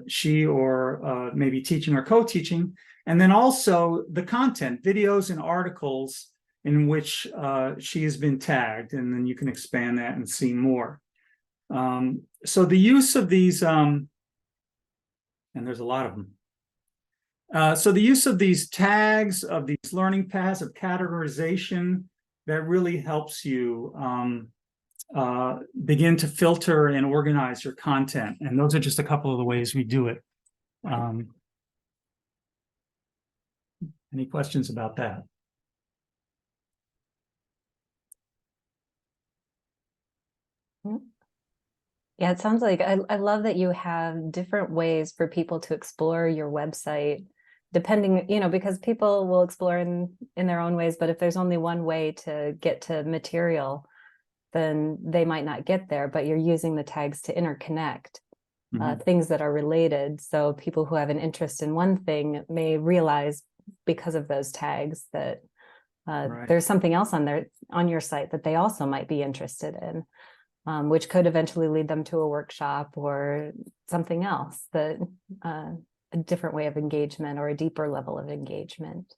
she or maybe teaching or co-teaching, and then also the content, videos and articles in which she has been tagged, and then you can expand that and see more. So the use of these, and there's a lot of them. So the use of these tags, of these learning paths, of categorization, that really helps you begin to filter and organize your content. And those are just a couple of the ways we do it. Any questions about that? Yeah, it sounds like I love that you have different ways for people to explore your website, depending, because people will explore in their own ways, but if there's only one way to get to material, then they might not get there, but you're using the tags to interconnect things that are related. So people who have an interest in one thing may realize because of those tags that there's something else on your site that they also might be interested in. Which could eventually lead them to a workshop or something else, that a different way of engagement or a deeper level of engagement.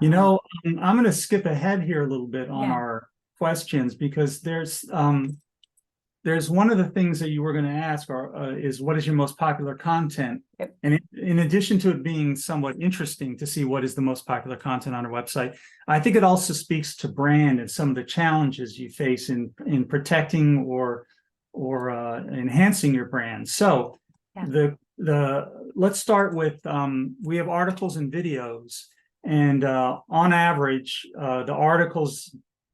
I'm going to skip ahead here a little bit on our questions, because there's one of the things that you were going to ask is what is your most popular content? Yep. And in addition to it being somewhat interesting to see what is the most popular content on our website, I think it also speaks to brand and some of the challenges you face in protecting or enhancing your brand. So let's start with we have articles and videos, and on average, the articles,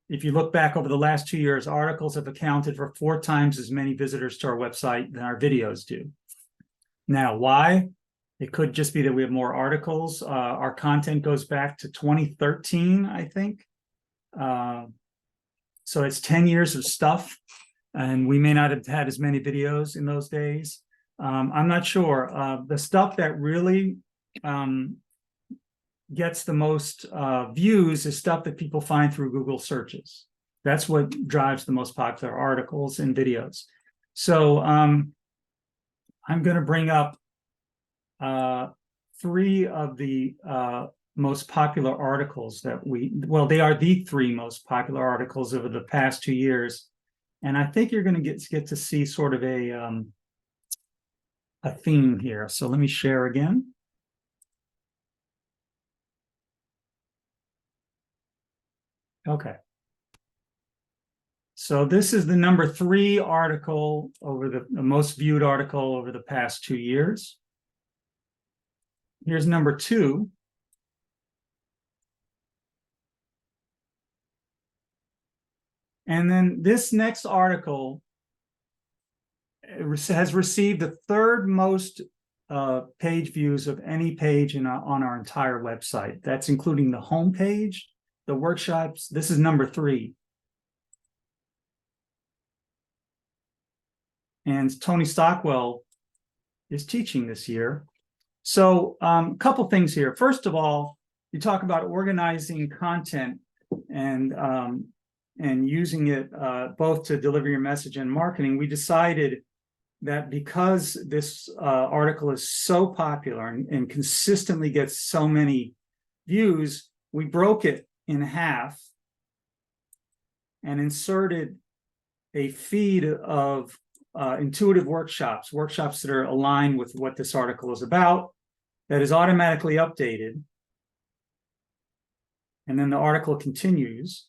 if you look back over the last 2 years, articles have accounted for 4 times as many visitors to our website than our videos do. Now, why? It could just be that we have more articles. Our content goes back to 2013, I think. So it's 10 years of stuff, and we may not have had as many videos in those days. I'm not sure. The stuff that really gets the most views is stuff that people find through Google searches. That's what drives the most popular articles and videos. So I'm going to bring up 3 of the most popular articles that they are the 3 most popular articles over the past 2 years. And I think you're going to get to see sort of a theme here. So let me share again. Okay. So this is the number 3 article over the most viewed article over the past 2 years. Here's number 2. And then this next article has received the 3rd most page views of any page on our entire website. That's including the home page, the workshops. This is number 3. And Tony Stockwell is teaching this year. So a couple things here. First of all, you talk about organizing content and using it both to deliver your message and marketing. We decided that because this article is so popular and consistently gets so many views, we broke it in half and inserted a feed of intuitive workshops that are aligned with what this article is about, that is automatically updated. And then the article continues.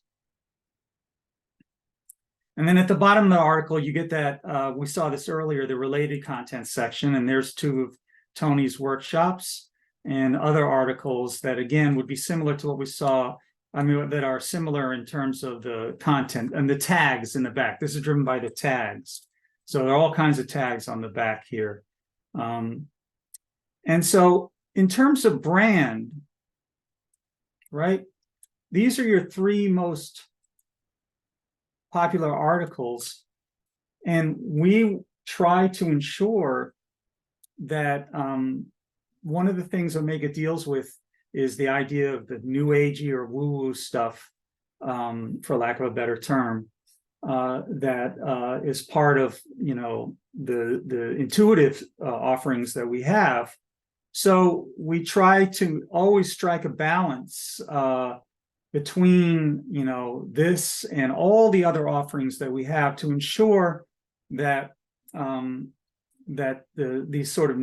And then at the bottom of the article, you get that, we saw this earlier, the related content section, and there's 2 of Tony's workshops and other articles that, again, would be similar to what we saw, that are similar in terms of the content and the tags in the back. This is driven by the tags. So there are all kinds of tags on the back here. And so in terms of brand, right, these are your 3 most popular articles. And we try to ensure that one of the things Omega deals with is the idea of the new agey or woo-woo stuff, for lack of a better term. That is part of, the intuitive offerings that we have. So we try to always strike a balance between, this and all the other offerings that we have to ensure that these sort of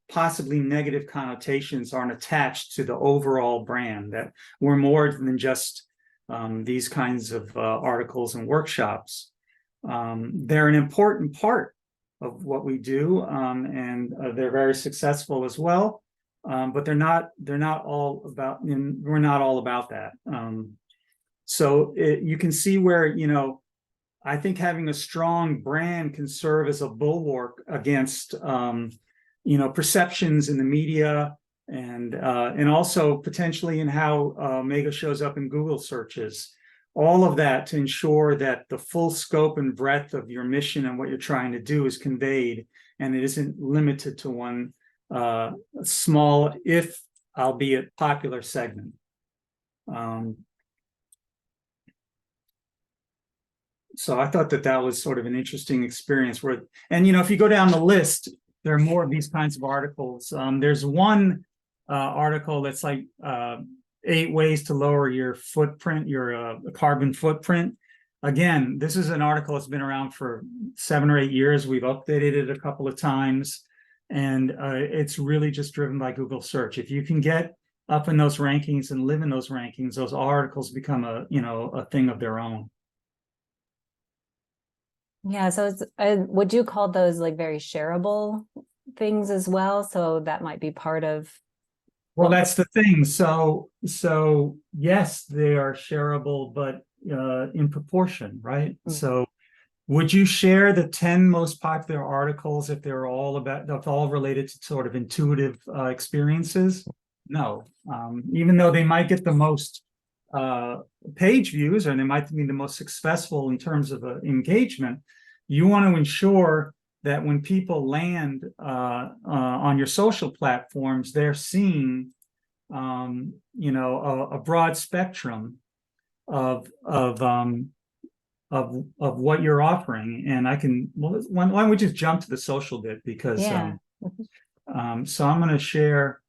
possibly negative connotations aren't attached to the overall brand, that we're more than just these kinds of articles and workshops. They're an important part of what we do, and they're very successful as well. But they're not all about, we're not all about that. So you can see where, I think having a strong brand can serve as a bulwark against, perceptions in the media, and also potentially in how Omega shows up in Google searches. All of that to ensure that the full scope and breadth of your mission and what you're trying to do is conveyed, and it isn't limited to one small, if albeit popular, segment. So I thought that was sort of an interesting experience where, and if you go down the list, there are more of these kinds of articles. There's one article that's like 8 ways to lower your footprint, your carbon footprint. Again, this is an article that's been around for 7 or 8 years. We've updated it a couple of times, and it's really just driven by Google search. If you can get up in those rankings and live in those rankings, those articles become a thing of their own. Yeah, so would you call those like very shareable things as well? So that might be part of. Well, that's the thing. So yes, they are shareable, but in proportion, right? Mm-hmm. So would you share the 10 most popular articles if they're all related to sort of intuitive experiences? No, even though they might get the most page views, or they might be the most successful in terms of engagement, you want to ensure that when people land on your social platforms, they're seeing, a broad spectrum of what you're offering. And I can, why don't we just jump to the social bit, because so I'm going to share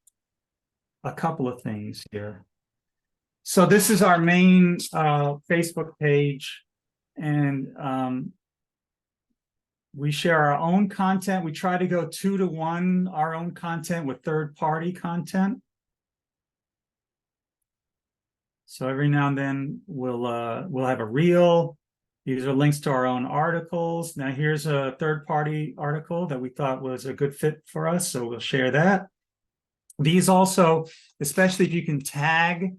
a couple of things here. So this is our main We share our own content. We try to go 2-to-1 our own content with third-party content. So every now and then we'll have a reel. These are links to our own articles. Now here's a third-party article that we thought was a good fit for us, so we'll share that. These also, especially if you can tag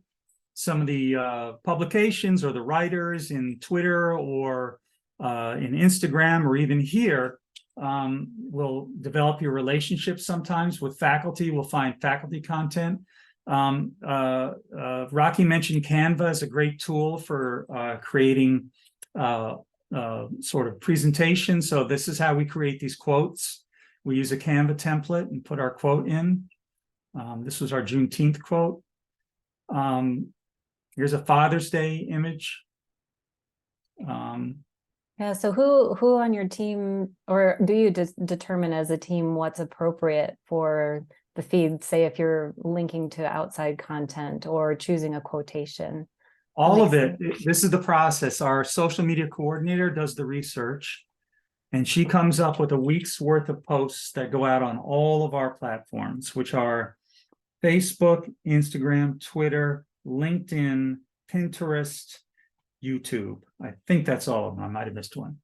some of the publications or the writers in Twitter or in Instagram or even here, we'll develop your relationship sometimes with faculty. We'll find faculty content. Rocky mentioned Canva as a great tool for creating sort of presentation. So this is how we create these quotes. We use a Canva template and put our quote in. This was our Juneteenth quote. Here's a Father's Day image. Yeah, so who on your team, or do you just determine as a team what's appropriate for the feed, say if you're linking to outside content or choosing a quotation? All of it. This is the process. Our social media coordinator does the research, and she comes up with a week's worth of posts that go out on all of our platforms, which are Facebook, Instagram, Twitter, LinkedIn, Pinterest, YouTube. I think that's all of them. I might have missed one.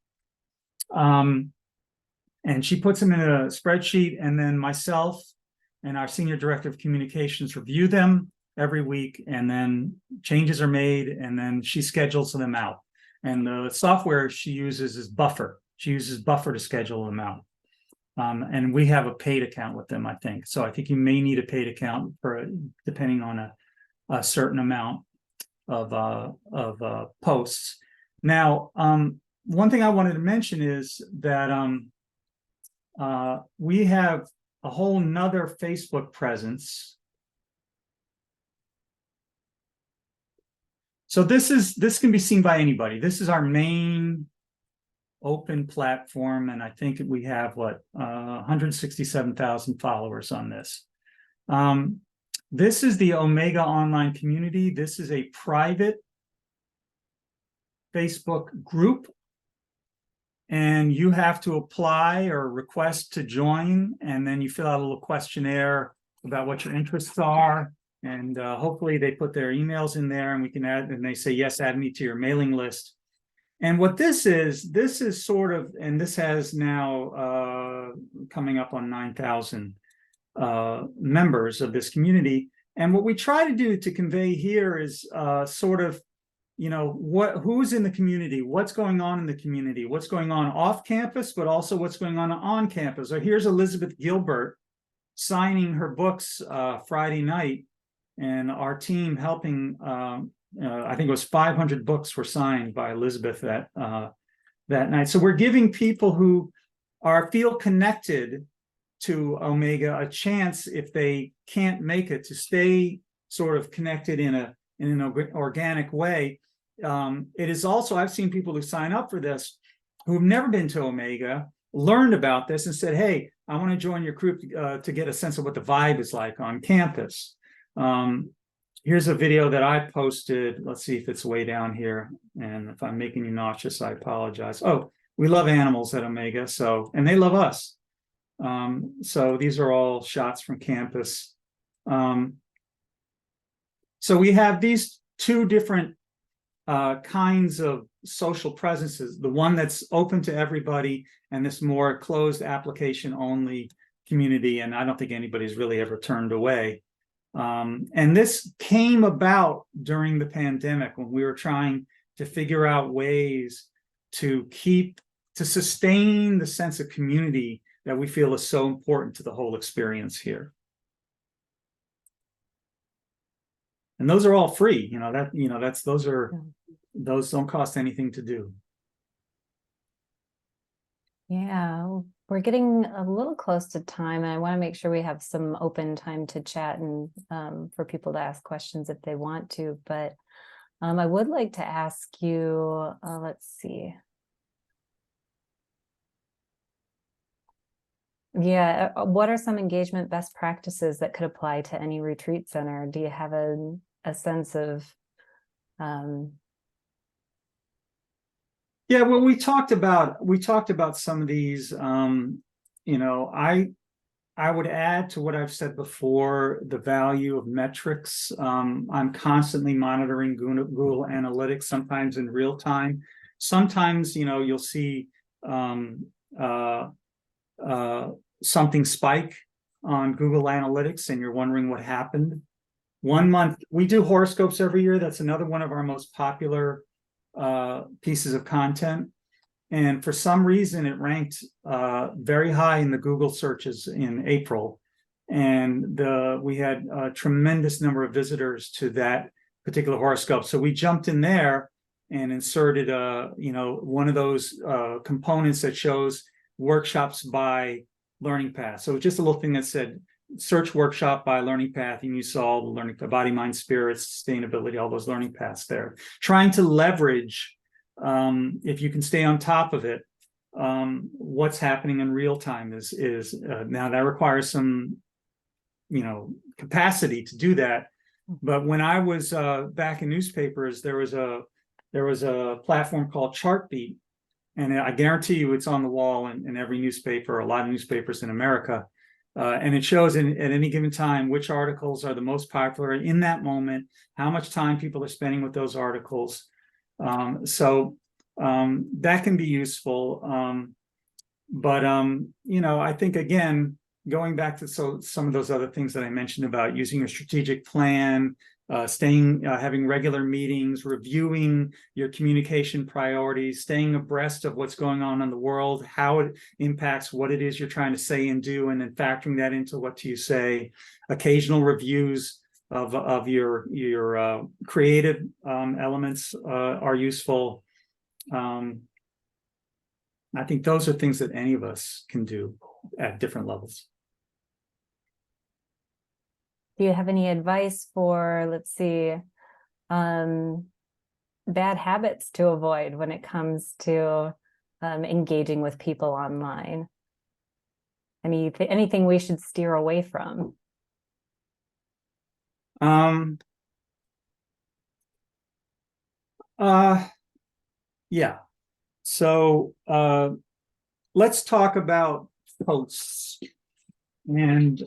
And she puts them in a spreadsheet, and then myself and our senior director of communications review them every week, and then changes are made, and then she schedules them out. And the software she uses is Buffer. She uses Buffer to schedule them out. And we have a paid account with them, I think. So I think you may need a paid account for depending on a certain amount of posts. Now, one thing I wanted to mention is that we have a whole nother Facebook presence. So this can be seen by anybody. This is our main open platform, and I think we have 167,000 followers on this. This is the Omega Online Community. This is a private Facebook group, and you have to apply or request to join, and then you fill out a little questionnaire about what your interests are, and hopefully they put their emails in there, and we can add, and they say, yes, add me to your mailing list. And what this is sort of, and this has now coming up on 9,000 members of this community. And what we try to do to convey here is sort of, who's in the community, what's going on in the community, what's going on off campus, but also what's going on campus. So here's Elizabeth Gilbert signing her books Friday night, and our team helping. I think it was 500 books were signed by Elizabeth that night. So we're giving people who feel connected to Omega a chance, if they can't make it, to stay sort of connected in an organic way. It is also, I've seen people who sign up for this who've never been to Omega, learned about this and said, hey, I want to join your group to get a sense of what the vibe is like on campus. Here's a video that I posted. Let's see if it's way down here. And if I'm making you nauseous, I apologize. Oh, we love animals at Omega, and they love us. So these are all shots from campus. So we have these two different kinds of social presences, the one that's open to everybody and this more closed application only community. And I don't think anybody's really ever turned away. And this came about during the pandemic when we were trying to figure out ways to sustain the sense of community that we feel is so important to the whole experience here. And those are all free, those don't cost anything to do. Yeah, we're getting a little close to time, and I want to make sure we have some open time to chat and for people to ask questions if they want to. But I would like to ask you, let's see. Yeah, what are some engagement best practices that could apply to any retreat center? Do you have a sense of Yeah, well, we talked about some of these. You know, I would add to what I've said before, the value of metrics. I'm constantly monitoring Google Analytics, sometimes in real time. Sometimes, you know, you'll see something spike on Google Analytics and you're wondering what happened. 1 month, we do horoscopes every year. That's another one of our most popular pieces of content. And for some reason, it ranked very high in the Google searches in April. And we had a tremendous number of visitors to that particular horoscope. So we jumped in there and inserted you know, one of those components that shows workshops by learning path. So just a little thing that said, search workshop by learning path, and you saw all the learning, body, mind, spirit, sustainability, all those learning paths there. Trying to leverage, if you can stay on top of it, what's happening in real time is now that requires some, you know, capacity to do that. But when I was back in newspapers, there was a platform called Chartbeat, and I guarantee you it's on the wall in every newspaper, a lot of newspapers in America. And it shows at any given time which articles are the most popular in that moment, how much time people are spending with those articles. So that can be useful. But you know, I think, again, going back to some of those other things that I mentioned about using a strategic plan, having regular meetings, reviewing your communication priorities, staying abreast of what's going on in the world, how it impacts what it is you're trying to say and do, and then factoring that into what do you say. Occasional reviews of your creative elements are useful. I think those are things that any of us can do at different levels. Do you have any advice for, let's see, bad habits to avoid when it comes to engaging with people online? Anything we should steer away from? Yeah. So let's talk about posts and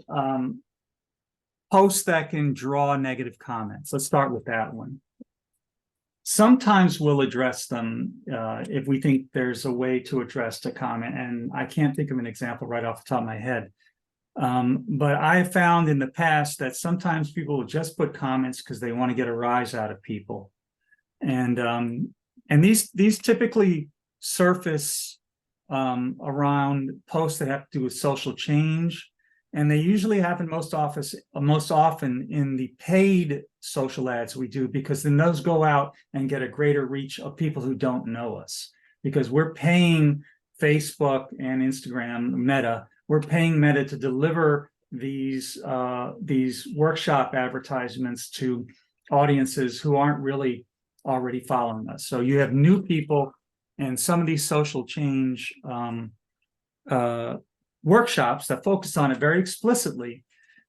posts that can draw negative comments. Let's start with that one. Sometimes we'll address them if we think there's a way to address a comment, and I can't think of an example right off the top of my head. But I found in the past that sometimes people will just put comments because they want to get a rise out of people, and these typically surface around posts that have to do with social change. And they usually happen most often in the paid social ads we do, because then those go out and get a greater reach of people who don't know us, because we're paying Facebook and Instagram, Meta, we're paying Meta to deliver these workshop advertisements to audiences who aren't really already following us. So you have new people, and some of these social change workshops that focus on it very explicitly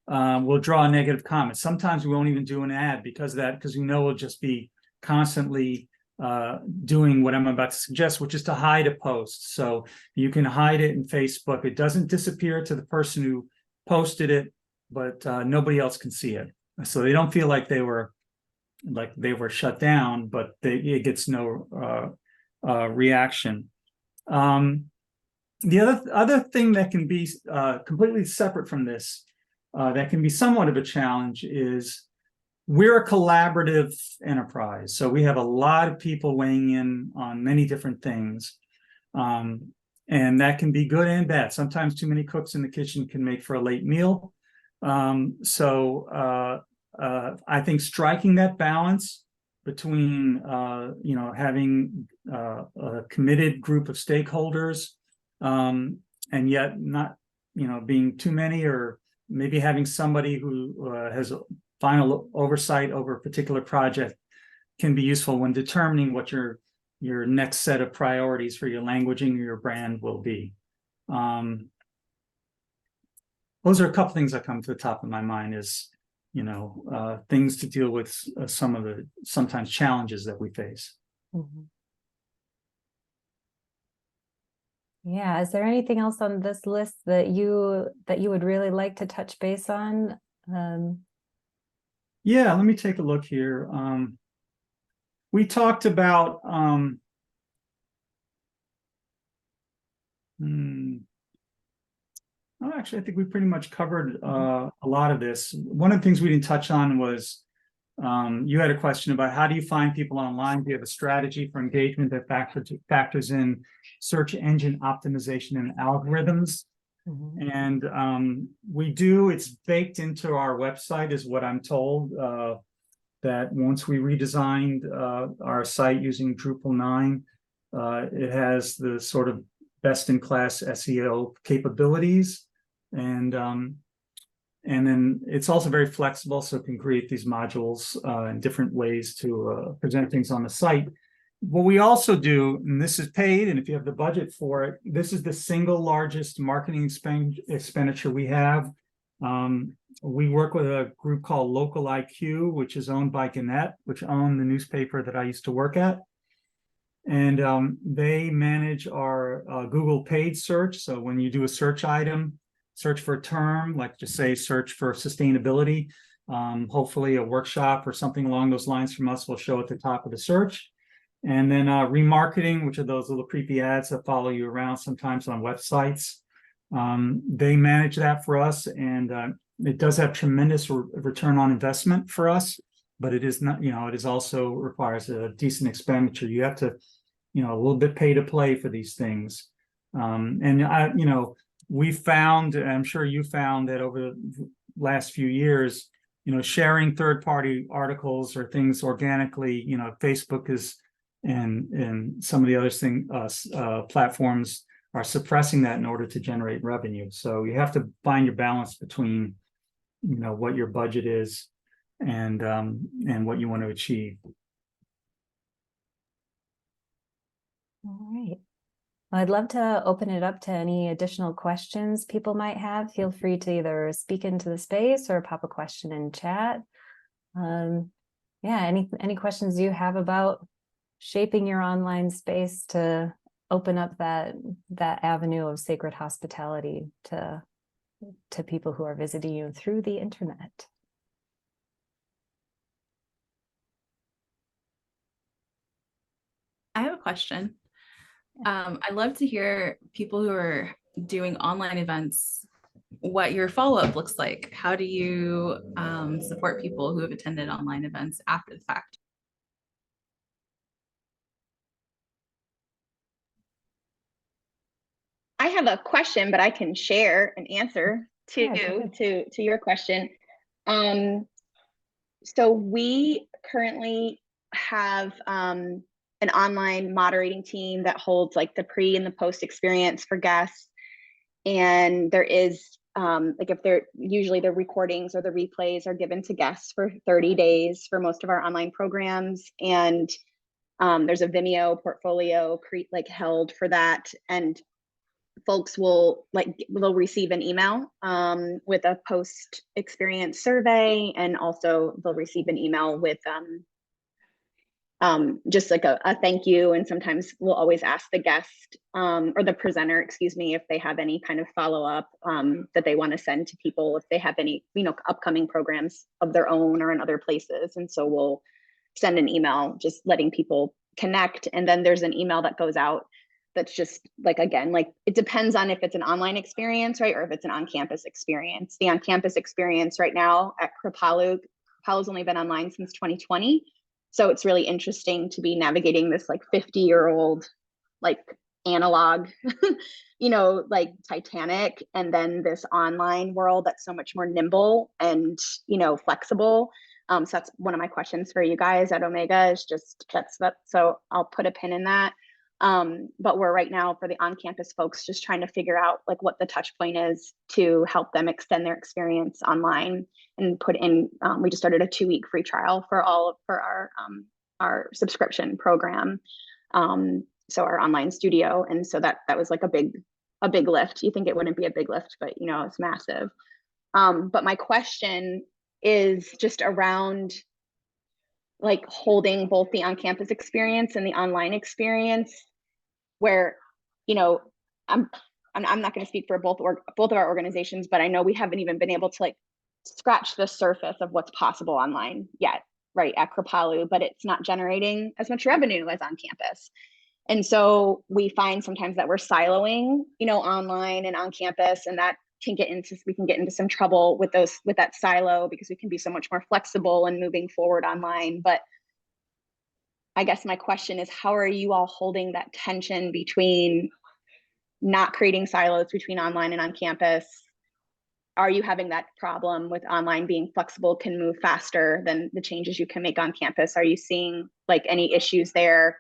will draw a negative comment. Sometimes we won't even do an ad because of that, because we know we'll just be constantly doing what I'm about to suggest, which is to hide a post. So you can hide it in Facebook. It doesn't disappear to the person who posted it, but nobody else can see it. So they don't feel like they were shut down, but it gets no reaction. The other thing that can be completely separate from this, that can be somewhat of a challenge, is we're a collaborative enterprise. So we have a lot of people weighing in on many different things. And that can be good and bad. Sometimes too many cooks in the kitchen can make for a late meal. So I think striking that balance between having a committed group of stakeholders, and yet not, being too many, or maybe having somebody who has a final oversight over a particular project, can be useful when determining what your next set of priorities for your languaging or your brand will be. Those are a couple things that come to the top of my mind as, things to deal with some of the sometimes challenges that we face. Mm-hmm. Yeah, is there anything else on this list that you would really like to touch base on? Yeah, let me take a look here. We talked about oh, actually, I think we pretty much covered a lot of this. One of the things we didn't touch on was you had a question about how do you find people online? Do you have a strategy for engagement that factors in search engine optimization and algorithms? And we do, it's baked into our website is what I'm told, that once we redesigned our site using Drupal 9, it has the sort of best-in-class SEO capabilities. And then it's also very flexible, so it can create these modules in different ways to present things on the site. What we also do, and this is paid, and if you have the budget for it, this is the single largest marketing expenditure we have. We work with a group called Local IQ, which is owned by Gannett, which owned the newspaper that I used to work at. And they manage our Google paid search. So when you do a search item, search for a term, like just say search for sustainability, hopefully a workshop or something along those lines from us will show at the top of the search. And then remarketing, which are those little creepy ads that follow you around sometimes on websites. They manage that for us, and it does have tremendous return on investment for us, but it is not, it is also requires a decent expenditure. You have to, a little bit pay to play for these things. And we found, and I'm sure you found that over the last few years, sharing third-party articles or things organically, Facebook is, and some of the other platforms are suppressing that in order to generate revenue. So you have to find your balance between, what your budget is and what you want to achieve. All right. Well, I'd love to open it up to any additional questions people might have. Feel free to either speak into the space or pop a question in chat. Yeah, any questions you have about shaping your online space to open up that avenue of sacred hospitality to people who are visiting you through the internet? I have a question. I'd love to hear people who are doing online events, what your follow-up looks like. How do you support people who have attended online events after the fact? I have a question, but I can share an answer to your question. So we currently have an online moderating team that holds like the pre and the post experience for guests. And there is like if they're usually the recordings or the replays are given to guests for 30 days for most of our online programs. And there's a Vimeo portfolio held for that. And folks will they'll receive an email with a post experience survey, and also they'll receive an email with just like a thank you. And sometimes we'll always ask the guest or the presenter, excuse me, if they have any kind of follow-up that they want to send to people, if they have any, upcoming programs of their own or in other places. And so we'll send an email just letting people connect. And then there's an email that goes out that's just again, it depends on if it's an online experience, right? Or if it's an on-campus experience. The on-campus experience right now at Kripalu's only been online since 2020. So it's really interesting to be navigating this 50-year-old analog, Titanic, and then this online world that's so much more nimble and, flexible. So that's one of my questions for you guys at Omega is just so I'll put a pin in that. But we're right now for the on-campus folks just trying to figure out what the touch point is to help them extend their experience online, and put in, we just started a 2-week free trial for our subscription program. So our online studio. And so that was a big lift. You think it wouldn't be a big lift, but it's massive. But my question is just around holding both the on-campus experience and the online experience, where I'm not going to speak for both of our organizations, but I know we haven't even been able to like scratch the surface of what's possible online yet, right, at Kripalu, but it's not generating as much revenue as on campus. And so we find sometimes that we're siloing, you know, online and on campus, and that we can get into some trouble with that silo, because we can be so much more flexible and moving forward online. But I guess my question is, how are you all holding that tension between not creating silos between online and on campus? Are you having that problem with online being flexible, can move faster than the changes you can make on campus? Are you seeing like any issues there?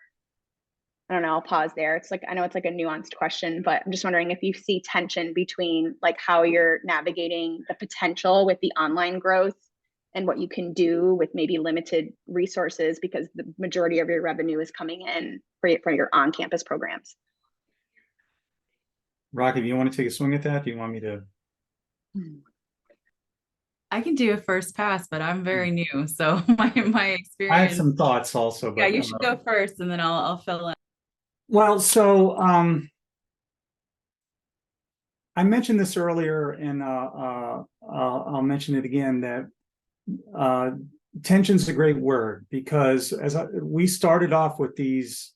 I don't know, I'll pause there. It's like, I know it's like a nuanced question, but I'm just wondering if you see tension between like how you're navigating the potential with the online growth and what you can do with maybe limited resources, because the majority of your revenue is coming in for your on-campus programs. Rocky, do you want to take a swing at that? Do you want me to? I can do a first pass, but I'm very new, so my experience. I have some thoughts also. But, yeah, you should go first, and then I'll fill in. Well, so I mentioned this earlier, and I'll mention it again, that tension's a great word, because we started off with these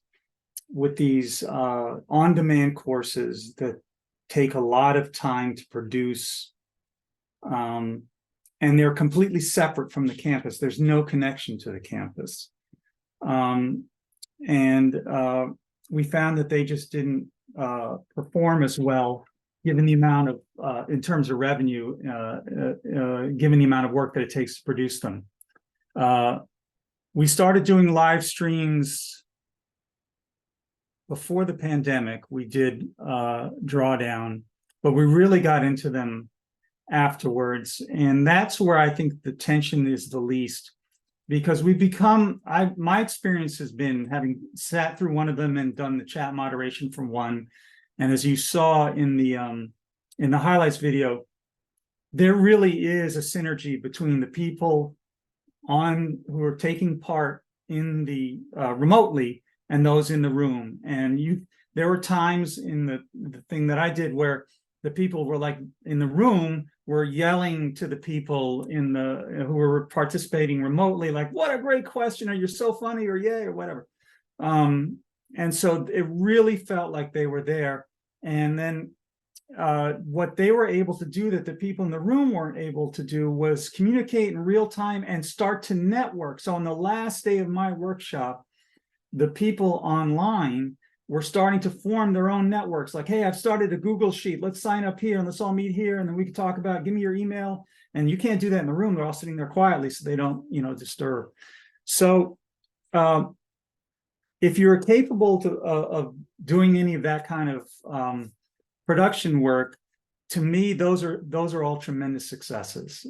on-demand courses that take a lot of time to produce, and they're completely separate from the campus. There's no connection to the campus, we found that they just didn't perform as well, given the amount of, in terms of revenue, given the amount of work that it takes to produce them. We started doing live streams before the pandemic. We did drawdown, but we really got into them afterwards. And that's where I think the tension is the least, because we've become, my experience has been, having sat through one of them and done the chat moderation from one, and as you saw in the highlights video, there really is a synergy between the people who are taking part in the remotely and those in the room. And there were times in the thing that I did where the people were like in the room were yelling to the people who were participating remotely, like, "What a great question," or "You're so funny," or "Yay," or whatever. And so it really felt like they were there. And then what they were able to do that the people in the room weren't able to do was communicate in real time and start to network. So on the last day of my workshop, the people online were starting to form their own networks. Like, "Hey, I've started a Google Sheet. Let's sign up here and let's all meet here. And then we can talk about, give me your email." And you can't do that in the room. They're all sitting there quietly, so they don't, disturb. So if you're capable of doing any of that kind of production work, to me, those are all tremendous successes.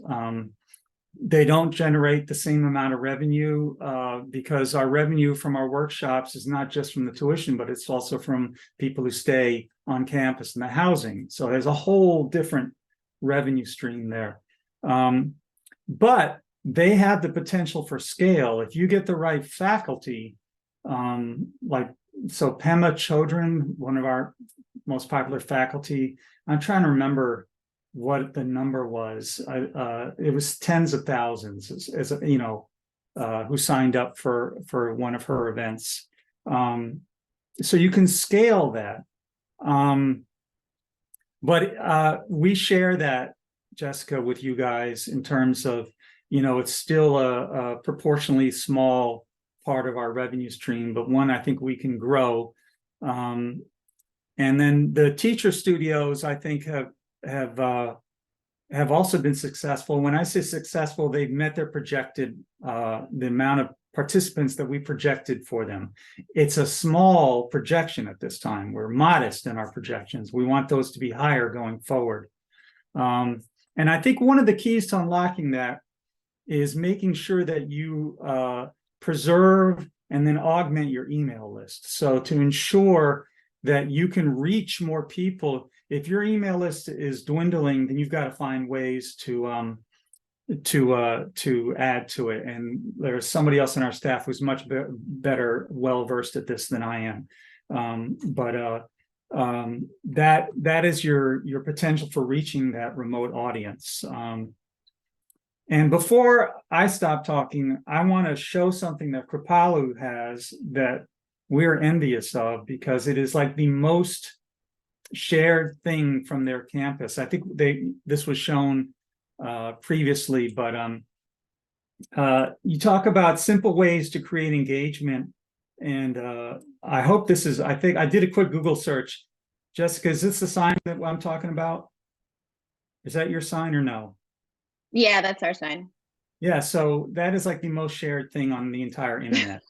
They don't generate the same amount of revenue because our revenue from our workshops is not just from the tuition, but it's also from people who stay on campus and the housing. So there's a whole different revenue stream there. But they have the potential for scale if you get the right faculty. So Pema Chodron, one of our most popular faculty, I'm trying to remember what the number was. It was tens of thousands, who signed up for one of her events. So you can scale that. But we share that, Jessica, with you guys in terms of, it's still a proportionally small part of our revenue stream, but one I think we can grow. And then the teacher studios, I think, have also been successful. When I say successful, they've met their projected, the amount of participants that we projected for them. It's a small projection at this time. We're modest in our projections. We want those to be higher going forward. And I think one of the keys to unlocking that is making sure that you preserve and then augment your email list. So to ensure that you can reach more people. If your email list is dwindling, then you've got to find ways to add to it. And there's somebody else in our staff who's much better, well-versed at this than I am. that is your potential for reaching that remote audience. And before I stop talking, I want to show something that Kripalu has that we're envious of, because it is like the most shared thing from their campus. I think this was shown previously, but you talk about simple ways to create engagement. And I hope this is, I think I did a quick Google search. Jessica, is this the sign that I'm talking about? Is that your sign or no? Yeah, that's our sign. Yeah, so that is like the most shared thing on the entire internet.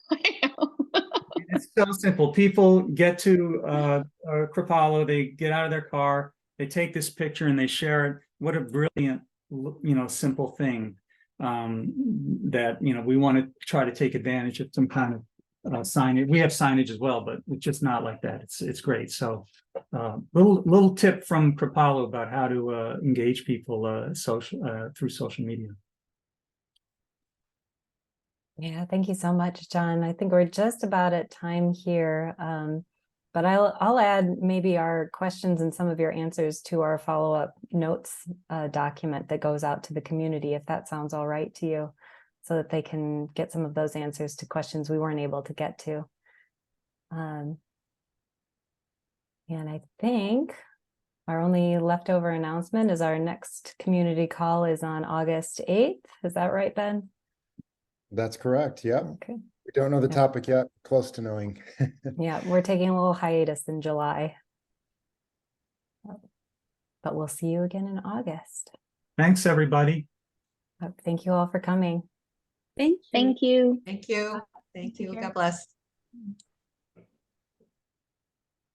It's so simple. People get to Kripalu, they get out of their car, they take this picture and they share it. What a brilliant, simple thing that, we want to try to take advantage of some kind of signage. We have signage as well, but it's just not like that. It's great. So little tip from Kripalu about how to engage people through social media. Yeah, thank you so much, John. I think we're just about at time here, but I'll add maybe our questions and some of your answers to our follow-up notes document that goes out to the community, if that sounds all right to you, so that they can get some of those answers to questions we weren't able to get to. And I think our only leftover announcement is our next community call is on August 8th. Is that right, Ben? That's correct. Yep. Okay. We don't know the topic yet. Close to knowing. Yeah, we're taking a little hiatus in July. But we'll see you again in August. Thanks, everybody. Thank you all for coming. Thank you. Thank you. Thank you. God bless.